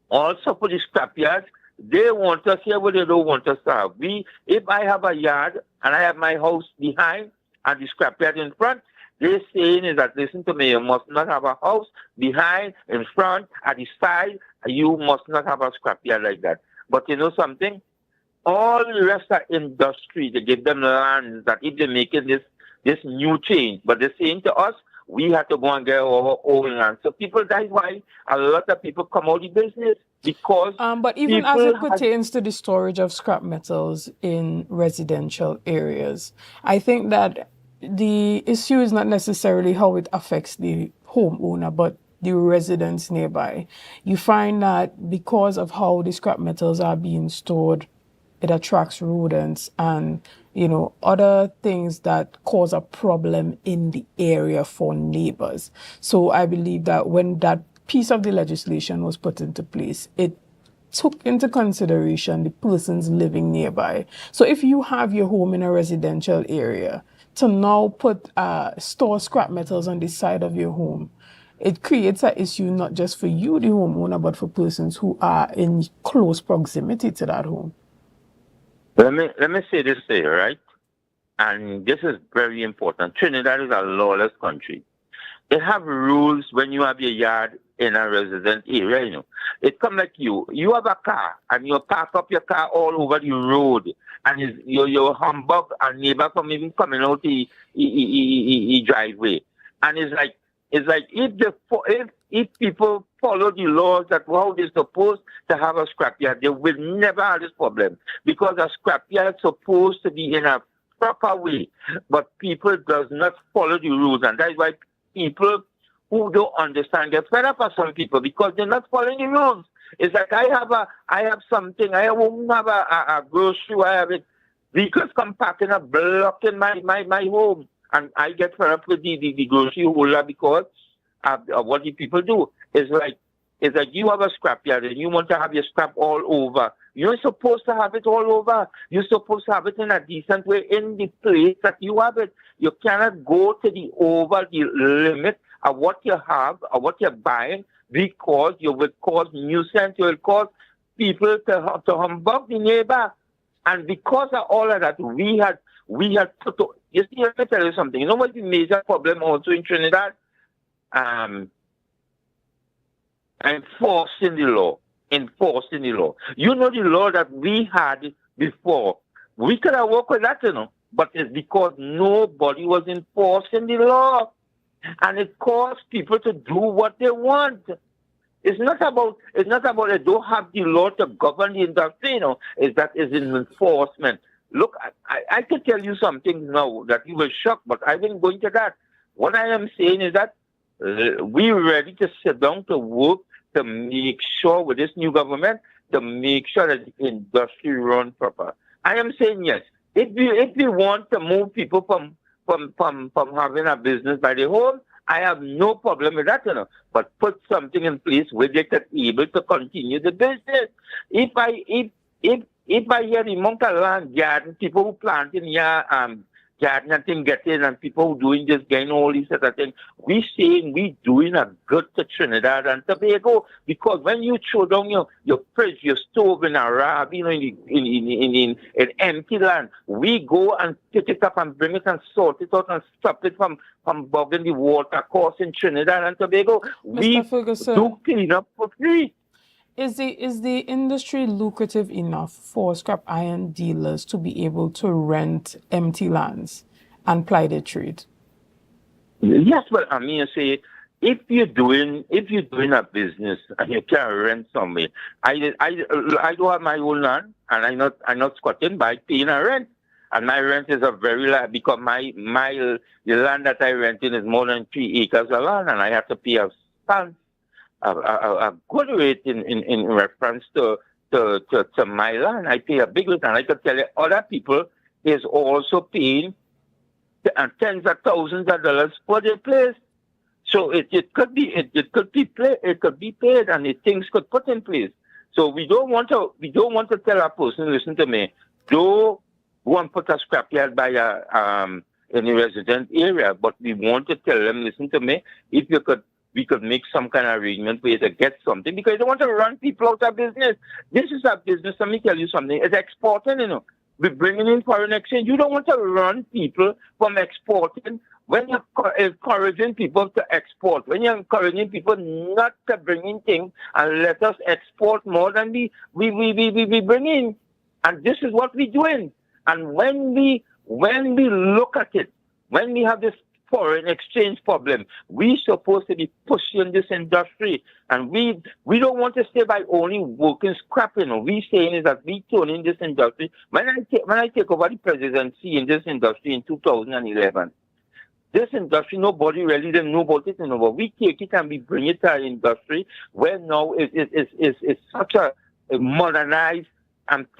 also for the scrapyards, they want us here, but they don't want us to have. If I have a yard and I have my house behind and the scrapyard in front, they're saying is that, listen to me, you must not have a house behind, in front, at the side. You must not have a scrapyard like that. But you know something? All the rest of industry, they give them lands that if they're making this new change, but they're saying to us, we have to go and get our own land. So people, that's why a lot of people come out of the business, because but even as it pertains to the storage of scrap metals in residential areas, I think that the issue is not necessarily how it affects the homeowner, but the residents nearby. You find that because of how the scrap metals are being stored, it attracts rodents and, other things that cause a problem in the area for neighbors. So I believe that when that piece of the legislation was put into place, it took into consideration the persons living nearby. So if you have your home in a residential area, to now put store scrap metals on the side of your home, it creates an issue not just for you, the homeowner, but for persons who are in close proximity to that home. Let me say this to you, right? And this is very important. Trinidad is a lawless country. They have rules when you have your yard in a resident area, It come like you have a car and you park up your car all over the road, and you're humbug a neighbor from even coming out the driveway. And it's like if people follow the laws that how they're supposed to have a scrapyard, they will never have this problem, because a scrapyard is supposed to be in a proper way, but people does not follow the rules, and that's why people who don't understand get fed up with some people, because they're not following the rules. It's like I have something, I won't have a grocery, I have it. Vehicles come parking a block in my home, and I get fed up with the grocery holder because of what the people do. It's like you have a scrapyard and you want to have your scrap all over. You're supposed to have it all over. You're supposed to have it in a decent way in the place that you have it. You cannot go to over the limit of what you have or what you're buying, because you will cause nuisance. You will cause people to humbug the neighbor. And because of all of that, we had put. You see, let me tell you something. You know what the major problem also in Trinidad? Enforcing the law. You know the law that we had before. We could have worked with that, but it's because nobody was enforcing the law. And it caused people to do what they want. It's not about they don't have the law to govern the industry, It's that is in enforcement. Look, I could tell you something now that you will shock, but I won't go into that. What I am saying is that we're ready to sit down to work to make sure with this new government, to make sure that the industry run proper. I am saying yes. If we want to move people from having a business by their home, I have no problem with that, But put something in place where they can able to continue the business. If I hear the amount of land garden, people who plant in here, getting nothing getting, and people doing this, getting all these other things. We saying we doing a good to Trinidad and Tobago, because when you throw down your fridge, your stove in a rab, in empty land, we go and pick it up and bring it and sort it out and stop it from bogging the water course in Trinidad and Tobago. We do clean up for free. Is the industry lucrative enough for scrap iron dealers to be able to rent empty lands and ply their trade? Yes, well, I mean, say if you're doing a business and you can rent somewhere, I do have my own land and I'm not squatting by paying a rent, and my rent is a very large, because the land that I rent in is more than 3 acres of land, and I have to pay a good rate in reference to my land. I pay a big rate, and I could tell you other people is also paying tens of thousands of dollars for their place. So it could be paid, and the things could put in place. So we don't want to tell a person, listen to me, don't go and put a scrapyard by in a resident area, but we want to tell them, listen to me, if you could. We could make some kind of arrangement for you to get something, because you don't want to run people out of business. This is a business. Let me tell you something. It's exporting, We're bringing in foreign exchange. You don't want to run people from exporting. When you're encouraging people to export, when you're encouraging people not to bring in things and let us export more than we bring in. And this is what we're doing. And when we look at it, when we have this foreign exchange problem, we're supposed to be pushing this industry, and we don't want to stay by only working scrapping. We saying is that we turning this industry. When I take over the presidency in this industry in 2011, this industry nobody really didn't know about it anymore. We take it and we bring it to our industry where now it's such a modernized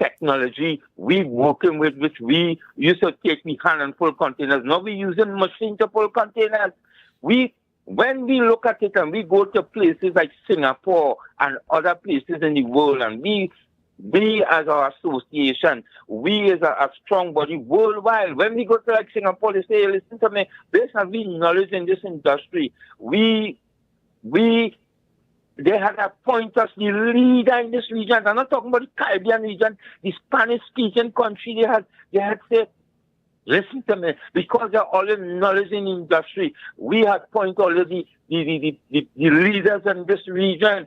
technology we working with, which we used to take the hand and full containers. Now we're using machine to pull containers. When we look at it and we go to places like Singapore and other places in the world, and we as our association, we as a strong body worldwide, when we go to like Singapore, they say, listen to me, based on the knowledge in this industry, they had appointed us the leader in this region. I'm not talking about the Caribbean region, the Spanish-speaking country. They had said, listen to me, because they're all the knowledge in the industry. We had appointed all the leaders in this region.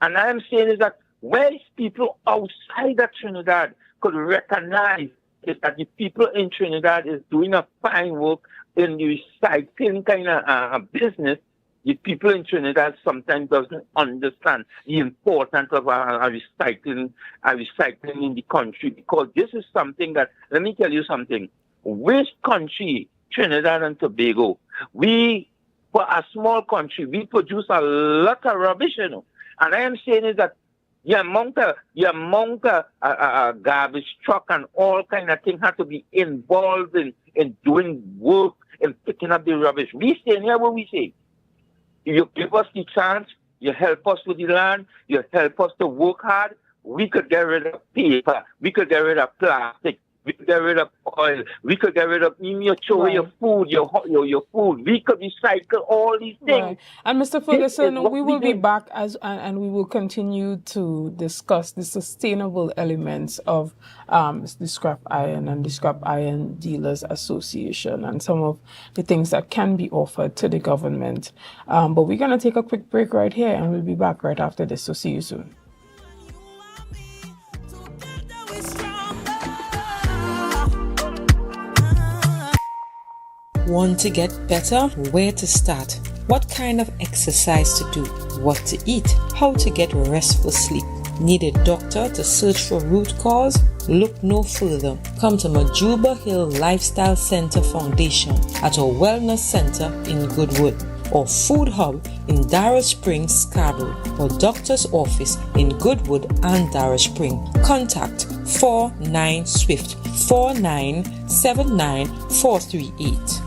And I am saying is that where people outside of Trinidad could recognize is that the people in Trinidad is doing a fine work in the recycling kind of business. The people in Trinidad sometimes doesn't understand the importance of our recycling in the country, because this is something that, let me tell you something, which country, Trinidad and Tobago, for a small country, we produce a lot of rubbish, And I am saying is that the amount of garbage truck and all kind of things have to be involved in doing work, in picking up the rubbish. We say here what we say. You give us the chance, you help us with the land, you help us to work hard, we could get rid of paper, we could get rid of plastic, we could get rid of oil, we could get rid of your food, your food, we could recycle all these things. Right. And Mr. Ferguson, we will be back and we will continue to discuss the sustainable elements of the Scrap Iron and the Scrap Iron Dealers Association and some of the things that can be offered to the government. But we're going to take a quick break right here, and we'll be back right after this. So see you soon. Want to get better? Where to start? What kind of exercise to do? What to eat? How to get restful sleep? Need a doctor to search for root cause? Look no further. Come to Majuba Hill Lifestyle Center Foundation at our Wellness Center in Goodwood, or Food Hub in Darrow Springs, Scarborough, or Doctor's Office in Goodwood and Darrow Springs. Contact 49 Swift 4979 438.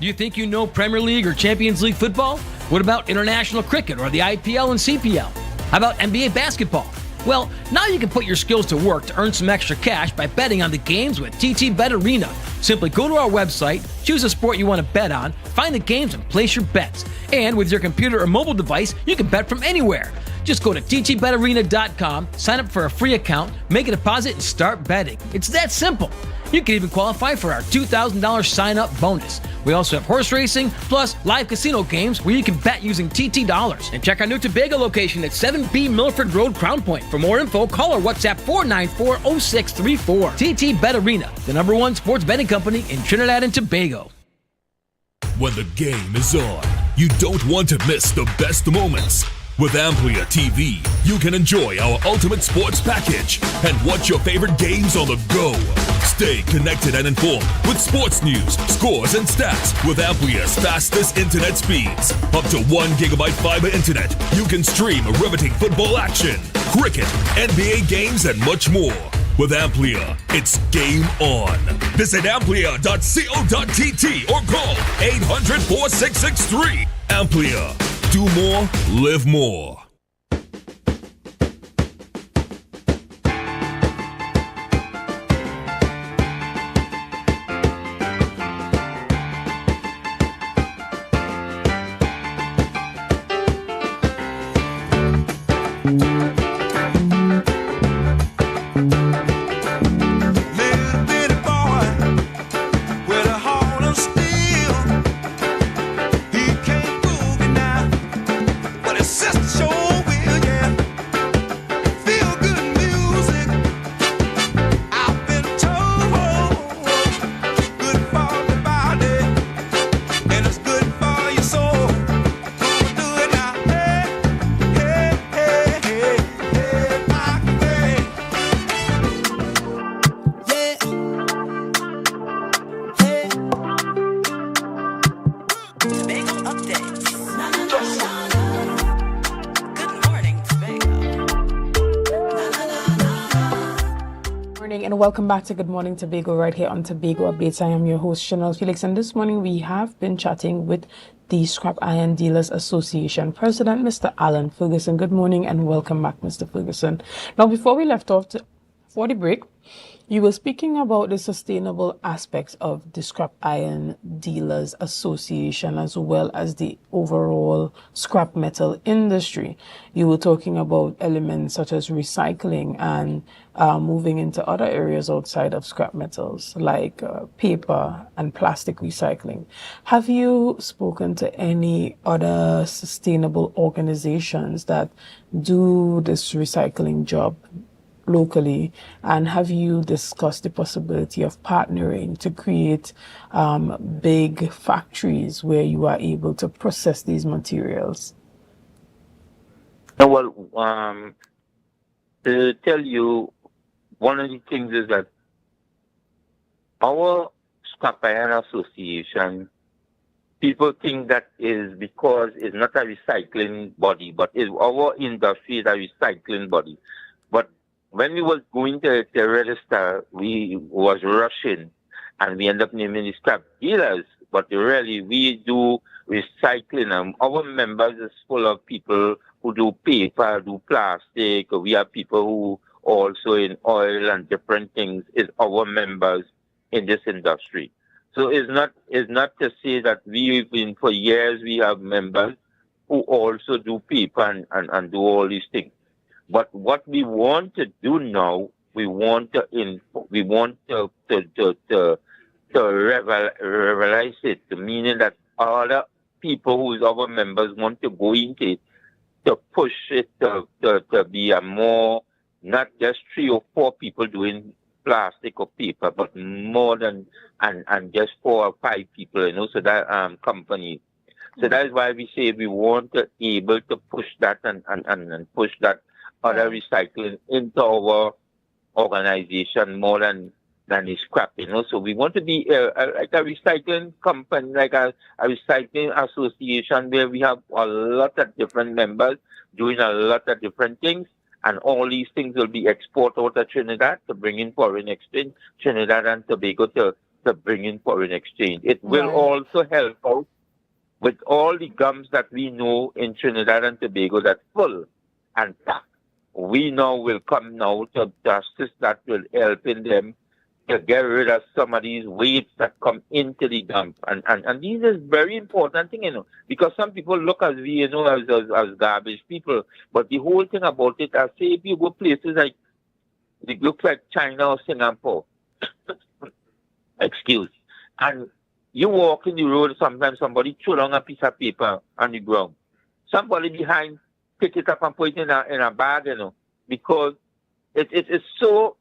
Do you think you know Premier League or Champions League football? What about international cricket or the IPL and CPL? How about NBA basketball? Well, now you can put your skills to work to earn some extra cash by betting on the games with TT Bet Arena. Simply go to our website, choose a sport you want to bet on, find the games and place your bets. And with your computer or mobile device, you can bet from anywhere. Just go to ttbetarena.com, sign up for a free account, make a deposit, and start betting. It's that simple. You can even qualify for our $2,000 sign-up bonus. We also have horse racing, plus live casino games where you can bet using TT dollars. And check our new Tobago location at 7B Milford Road, Crown Point. For more info, call or WhatsApp 494-0634. TT Bet Arena, the #1 sports betting company in Trinidad and Tobago. When the game is on, you don't want to miss the best moments. With AMPLIA TV, you can enjoy our ultimate sports package and watch your favorite games on the go. Stay connected and informed with sports news, scores, and stats with AMPLIA's fastest internet speeds. Up to 1 gigabyte fiber internet, you can stream riveting football action, cricket, NBA games, and much more. With AMPLIA, it's game on. Visit amplia.co.tt or call 800-4663. AMPLIA. Do more, live more. Welcome back to Good Morning Tobago right here on Tobago Updates. I am your host Chanel Felix, and this morning we have been chatting with the Scrap Iron Dealers Association President, Mr. Alan Ferguson. Good morning and welcome back, Mr. Ferguson. Now, before we left off for the break, you were speaking about the sustainable aspects of the Scrap Iron Dealers Association as well as the overall scrap metal industry. You were talking about elements such as recycling and moving into other areas outside of scrap metals like paper and plastic recycling. Have you spoken to any other sustainable organizations that do this recycling job locally, and have you discussed the possibility of partnering to create big factories where you are able to process these materials? Well, to tell you, one of the things is that our Scrap Iron Association, people think that is because it's not a recycling body, but our industry is a recycling body. But when we was going to register, we was rushing, and we end up naming the scrap dealers. But really, we do recycling. Our members is full of people who do paper, do plastic. We have people who also in oil and different things is our members in this industry. So it's not to say that we've been for years we have members who also do paper and do all these things. But what we want to do now, we want to revitalize it, meaning that other people who is our members want to go into it, to push it to be a more, not just 3 or 4 people doing plastic or paper, but more than and just 4 or 5 people, so that company. So that is why we say we want to able to push that and push that other recycling into our organization more than the scrapping. So we want to be like a recycling company, like a recycling association where we have a lot of different members doing a lot of different things, and all these things will be exported out of Trinidad to bring in foreign exchange, Trinidad and Tobago to bring in foreign exchange. It will also help out with all the gums that we know in Trinidad and Tobago that's full and packed. we now will come now to justice that will help in them to get rid of some of these weights that come into the dump. And these is very important thing, because some people look at we, as garbage people. But the whole thing about it, I say if you go places like, it looks like China or Singapore, excuse, and you walk in the road, sometimes somebody throw down a piece of paper on the ground. Somebody behind pick it up and put it in a bag, because it's so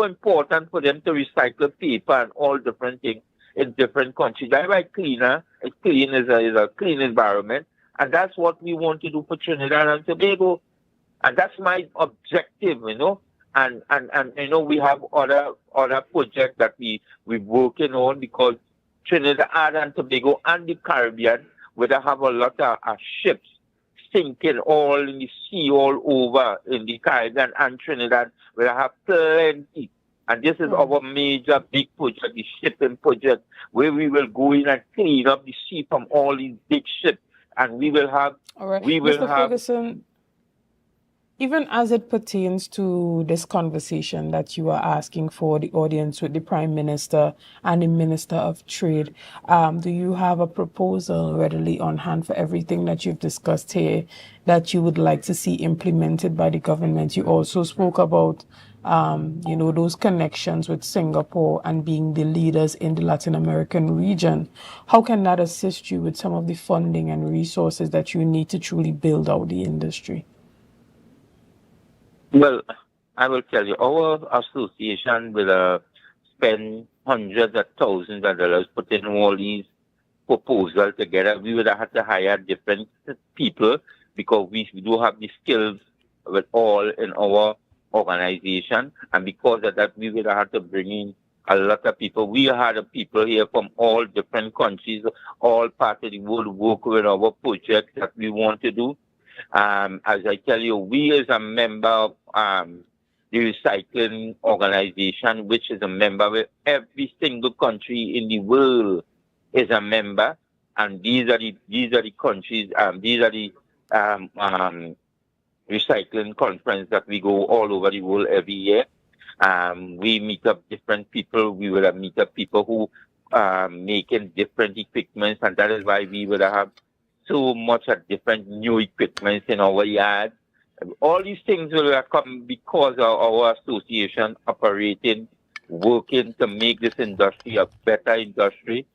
important for them to recycle paper and all different things in different countries. That's why cleaner, it's clean is a clean environment, and that's what we want to do for Trinidad and Tobago, and that's my objective, And we have other projects that we're working on, because Trinidad and Tobago and the Caribbean, where they have a lot of ships sinking all in the sea all over in the Caribbean and Trinidad, where I have plenty. And this is our major big project, the shipping project, where we will go in and clean up the sea from all these big ships. And we will have... All right. We will Mr. have... Ferguson, even as it pertains to this conversation that you are asking for the audience with the Prime Minister and the Minister of Trade, do you have a proposal readily on hand for everything that you've discussed here that you would like to see implemented by the government? You also spoke about, those connections with Singapore and being the leaders in the Latin American region. How can that assist you with some of the funding and resources that you need to truly build out the industry? Well, I will tell you, our association will spend hundreds of thousands of dollars putting all these proposals together. We would have to hire different people, because we do have the skills with all in our organization. And because of that, we would have to bring in a lot of people. We had people here from all different countries, all parts of the world, work with our projects that we want to do. As I tell you, we as a member of the recycling organization, which is a member with every single country in the world is a member, and these are the countries, these are the recycling conference that we go all over the world every year. We meet up different people. We will meet up people who making different equipments, and that is why we will have so much of different new equipment in our yard. All these things will come because of our association operating, working to make this industry a better industry.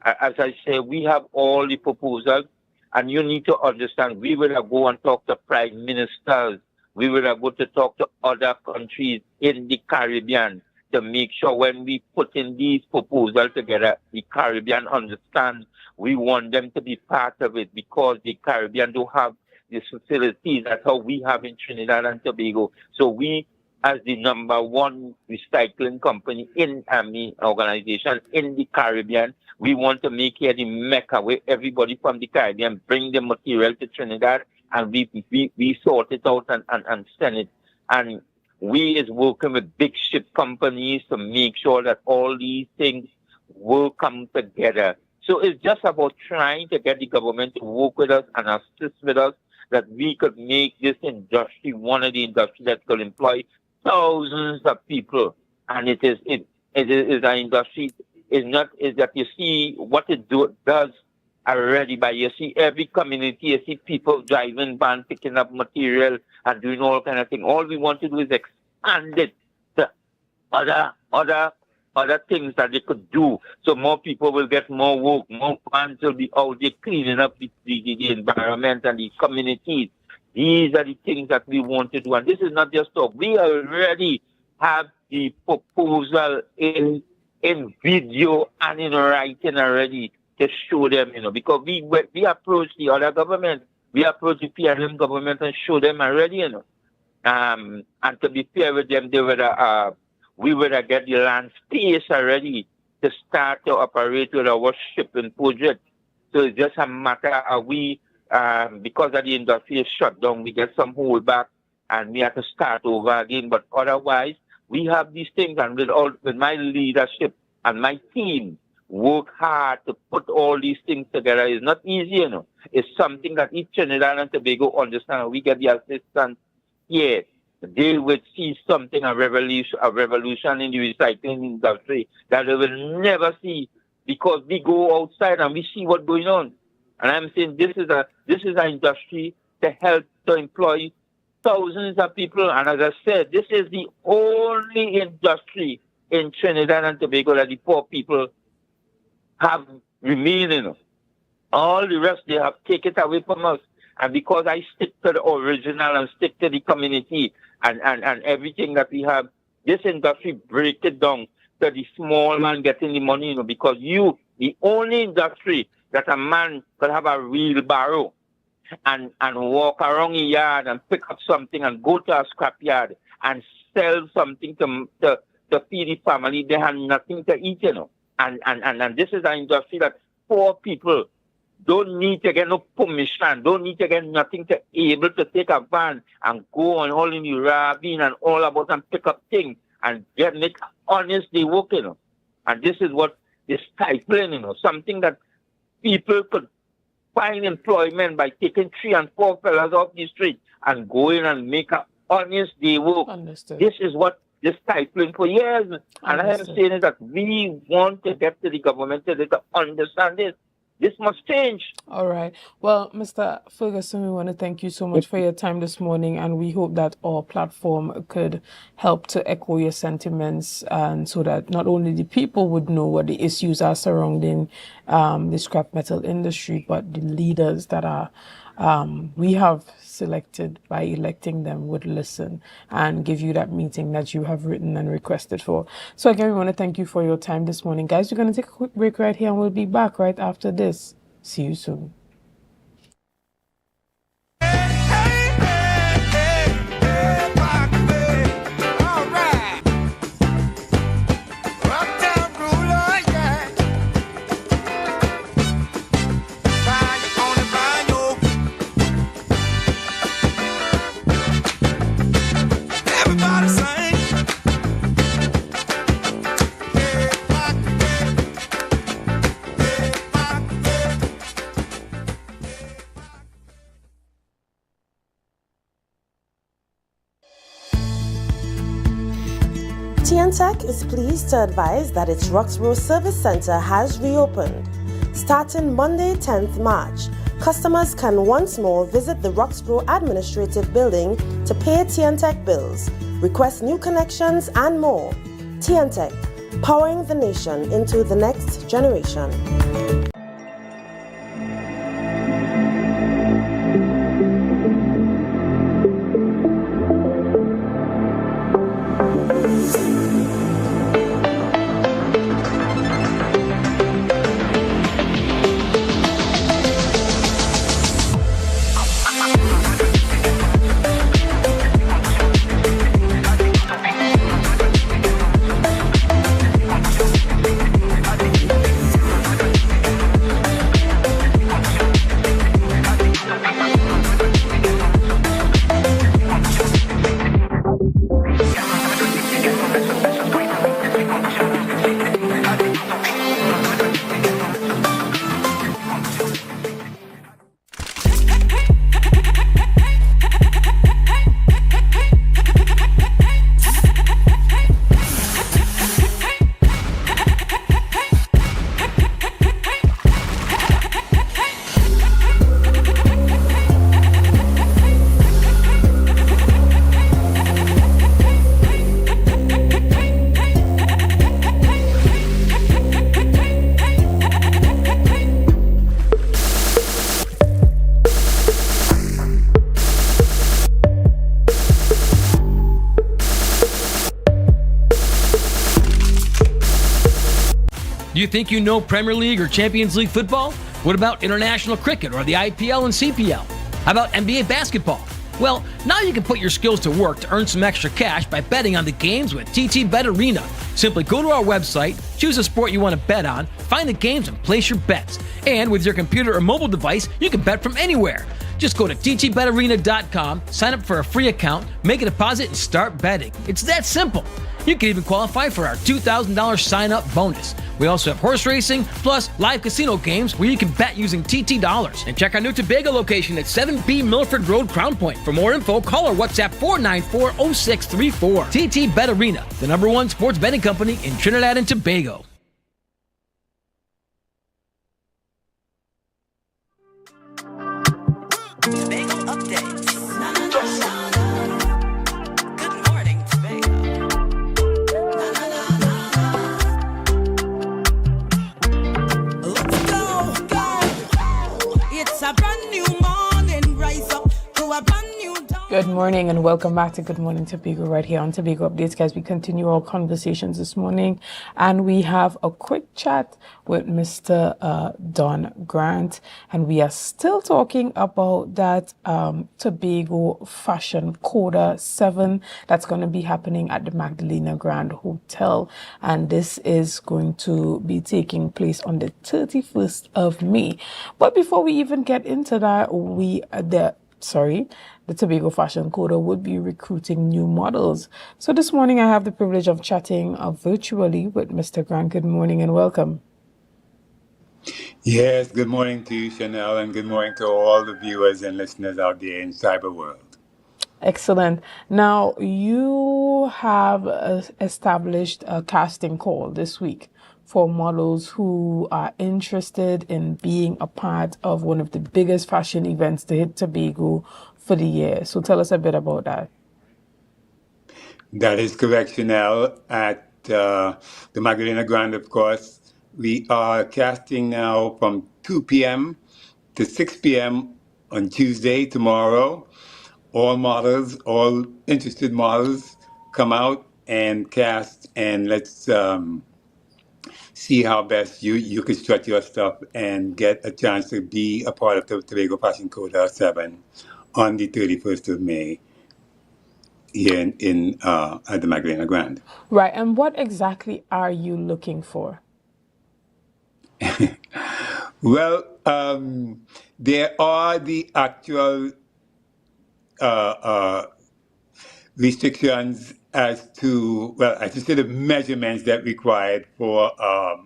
As I say, we have all the proposals, and you need to understand, we will go and talk to prime ministers. We will go to talk to other countries in the Caribbean to make sure when we put in these proposals together, the Caribbean understand. We want them to be part of it, because the Caribbean don't have these facilities. That's how we have in Trinidad and Tobago. So we, as the number one recycling company in the organization in the Caribbean, we want to make here the Mecca where everybody from the Caribbean bring the material to Trinidad, and we sort it out and send it. And we is working with big ship companies to make sure that all these things will come together. So it's just about trying to get the government to work with us and assist with us, that we could make this industry one of the industries that could employ thousands of people. And it is an industry, is that you see what it does already. But you see every community, you see people driving van, picking up material and doing all kind of things. All we want to do is expand it to other things that they could do. So more people will get more work, more fans will be out there cleaning up the environment and the communities. These are the things that we want to do. And this is not just talk. We already have the proposal in video and in writing already to show them, because we approach the other government. We approach the PRM government and show them already, And to be fair with them, we would have get the land space already to start to operate with our shipping project. So it's just a matter of we, because of the industry is shut down, we get some hold back and we have to start over again. But otherwise, we have these things, and with my leadership and my team, work hard to put all these things together. It's not easy, It's something that each Trinidad and Tobago understand. We get the assistance here they would see something, a revolution in the recycling industry that they will never see, because we go outside and we see what's going on. And I'm saying this is an industry to help to employ thousands of people. And as I said, this is the only industry in Trinidad and Tobago that the poor people have remaining. All the rest, they have taken it away from us. And because I stick to the original and stick to the community and everything that we have, this industry break it down to the small man getting the money, because the only industry that a man could have a wheelbarrow and walk around a yard and pick up something and go to a scrapyard and sell something to feed the family. They have nothing to eat, And this is an industry that poor people don't need to get no permission, don't need to get nothing to able to take a van and go on all in the ravine and all about and pick up things and make honest day work, And this is what is stifling, something that people could find employment by taking 3 and 4 fellas off the street and going and make an honest day work. Understood. This is what is stifling for years. And I am saying is that we want to get to the government to understand this. This must change. All right. Well, Mr. Ferguson, we want to thank you so much for your time this morning, and we hope that our platform could help to echo your sentiments, and so that not only the people would know what the issues are surrounding the scrap metal industry, but the leaders that are we have selected by electing them would listen and give you that meeting that you have written and requested for. So again, we want to thank you for your time this morning. Guys, we're going to take a quick break right here and we'll be back right after this. See you soon. TNTech is pleased to advise that its Roxborough Service Center has reopened. Starting Monday, 10th March, customers can once more visit the Roxborough Administrative Building to pay TNTech bills, request new connections, and more. TNTech, powering the nation into the next generation. Do you think you know Premier League or Champions League football? What about international cricket or the IPL and CPL? How about NBA basketball? Well, now you can put your skills to work to earn some extra cash by betting on the games with TT Bet Arena. Simply go to our website, choose a sport you want to bet on, find the games and place your bets. And with your computer or mobile device, you can bet from anywhere. Just go to ttbetarena.com, sign up for a free account, make a deposit, and start betting. It's that simple. You can even qualify for our $2,000 sign-up bonus. We also have horse racing, plus live casino games where you can bet using TT dollars. And check our new Tobago location at 7B Milford Road, Crown Point. For more info, call or WhatsApp 494-0634. TT Bet Arena, the #1 sports betting company in Trinidad and Tobago. Tobago updates. Good morning, Tobago. Let's go. It's a brand new morning. Rise up to a brand new dawn. Good morning and welcome back to Good Morning Tobago right here on Tobago Updates, guys. We continue our conversations this morning and we have a quick chat with Mr. Don Grant, and we are still talking about that Tobago Fashion Coda 7 that's going to be happening at the Magdalena Grand Hotel, and this is going to be taking place on the 31st of May. But before we even get into that, the Tobago Fashion Coda would be recruiting new models. So this morning I have the privilege of chatting virtually with Mr. Grant. Good morning and welcome. Yes, good morning to you, Chanel, and good morning to all the viewers and listeners out there in cyber world. Excellent. Now, you have established a casting call this week for models who are interested in being a part of one of the biggest fashion events to hit Tobago for the year. So tell us a bit about that. That is correct, Chanel. At the Magdalena Grand, of course, we are casting now from 2 p.m. to 6 p.m. on Tuesday, tomorrow. All models, all interested models, come out and cast, and let's see how best you can strut your stuff and get a chance to be a part of the Tobago Fashion Coda 7 on the 31st of May here at the Magdalena Grand. Right, and what exactly are you looking for? Well, there are the actual restrictions as to, well, I should say the measurements that required for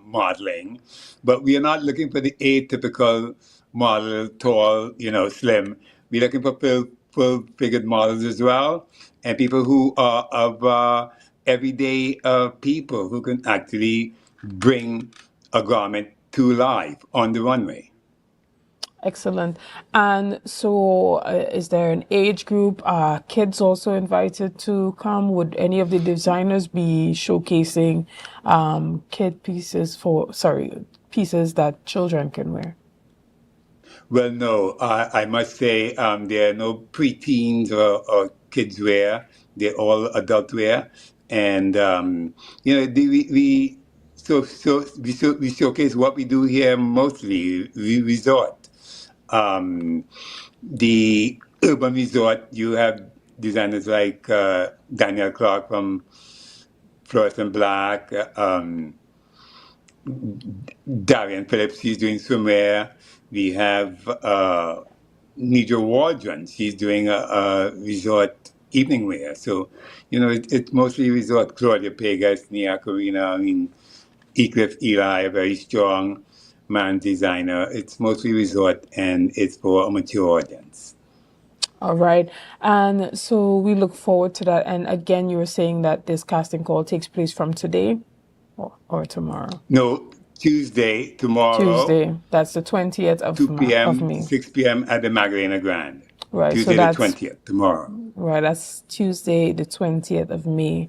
modeling, but we are not looking for the atypical model, tall, slim. We're looking for full-figured models as well, and people who are of everyday people who can actually bring a garment to life on the runway. Excellent. And so is there an age group? Are kids also invited to come? Would any of the designers be showcasing pieces that children can wear? Well, no, I must say there are no preteens or kids wear. They're all adult wear. And, we showcase what we do here mostly, we resort. The urban resort, you have designers like Daniel Clark from Fluorescent Black, Darian Phillips, he's doing swimwear. We have Nidra Waldron, she's doing a resort evening wear. So, it's mostly resort. Claudia Pegas, Nia Corina, Eclipse Eli, a very strong man designer. It's mostly resort and it's for a mature audience. All right. And so we look forward to that. And again, you were saying that this casting call takes place from today or tomorrow? No, Tuesday, tomorrow. Tuesday. That's the 20th of 2 p.m. of May. 6 p.m. at the Magdalena Grand. Right. Tuesday So that's the 20th, tomorrow. Right. That's Tuesday, the 20th of May.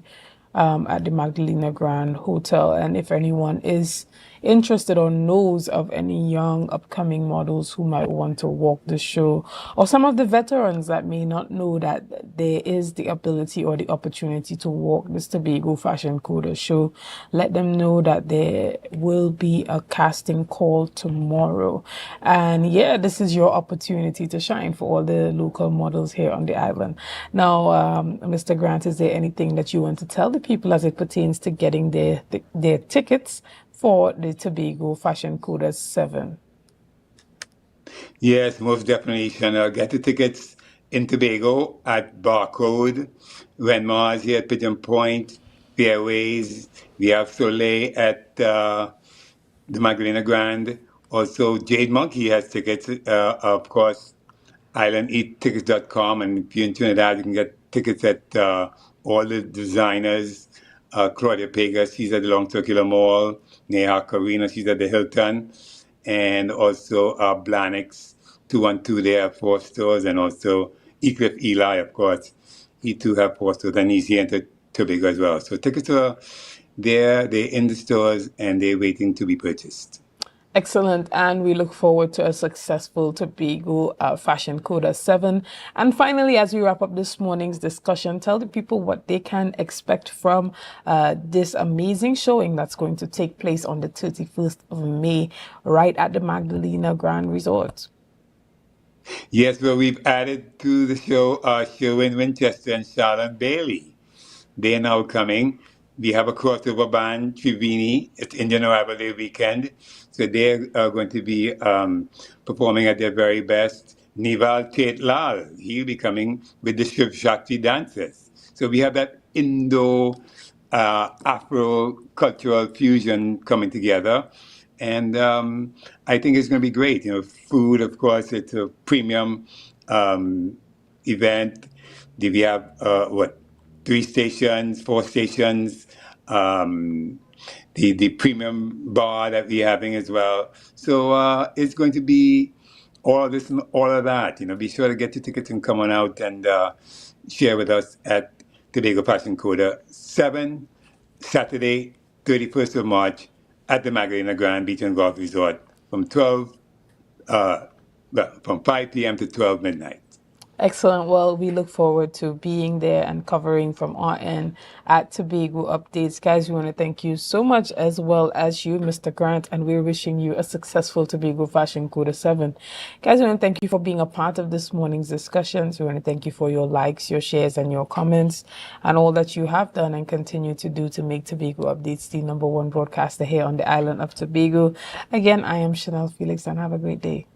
At the Magdalena Grand Hotel. And if anyone is interested or knows of any young upcoming models who might want to walk the show, or some of the veterans that may not know that there is the ability or the opportunity to walk this Tobago Fashion Coda show, let them know that there will be a casting call tomorrow. And yeah, this is your opportunity to shine for all the local models here on the island. Now, Mr. Grant, is there anything that you want to tell the people as it pertains to getting their tickets for the Tobago Fashion Coda 7? Yes, most definitely, Chanel. Get the tickets in Tobago at Barcode, When Mars here at Pigeon Point, Fairways. We have Soleil at the Magdalena Grand. Also, Jade Monkey has tickets, of course, islandeattickets.com. And if you're in Trinidad, you can get tickets at all the designers. Claudia Pega, she's at the Long Circular Mall. Neha Karina, she's at the Hilton. And also Blanix 212, they have 4 stores. And also Eclipse Eli, of course, he too have 4 stores. And he's here in Tobago as well. So tickets are there, they're in the stores, and they're waiting to be purchased. Excellent, and we look forward to a successful Tobago Fashion Coda 7. And finally, as we wrap up this morning's discussion, tell the people what they can expect from this amazing showing that's going to take place on the 31st of May, right at the Magdalena Grand Resort. Yes, well, we've added to the show Sherwin Winchester and Charlotte Bailey. They are now coming. We have a crossover band, Trivini. It's Indian Arrival Day weekend. So they're going to be performing at their very best. Nival Tate Lal, he'll be coming with the Shiv Shakti dancers. So we have that Indo-Afro cultural fusion coming together. And I think it's going to be great. You know, food, of course, it's a premium event. We have, 3 stations, 4 stations, the premium bar that we're having as well. So it's going to be all of this and all of that. You know, be sure to get your tickets and come on out and share with us at Tobago Fashion Coda 7, Saturday, 31st of March at the Magdalena Grand Beach and Golf Resort from 5 p.m. to 12 midnight. Excellent. Well, we look forward to being there and covering from our end at Tobago Updates. Guys, we want to thank you so much, as well as you, Mr. Grant, and we're wishing you a successful Tobago Fashion Coda 7. Guys, we want to thank you for being a part of this morning's discussions. We want to thank you for your likes, your shares, and your comments, and all that you have done and continue to do to make Tobago Updates the #1 broadcaster here on the island of Tobago. Again, I am Chanel Felix, and have a great day.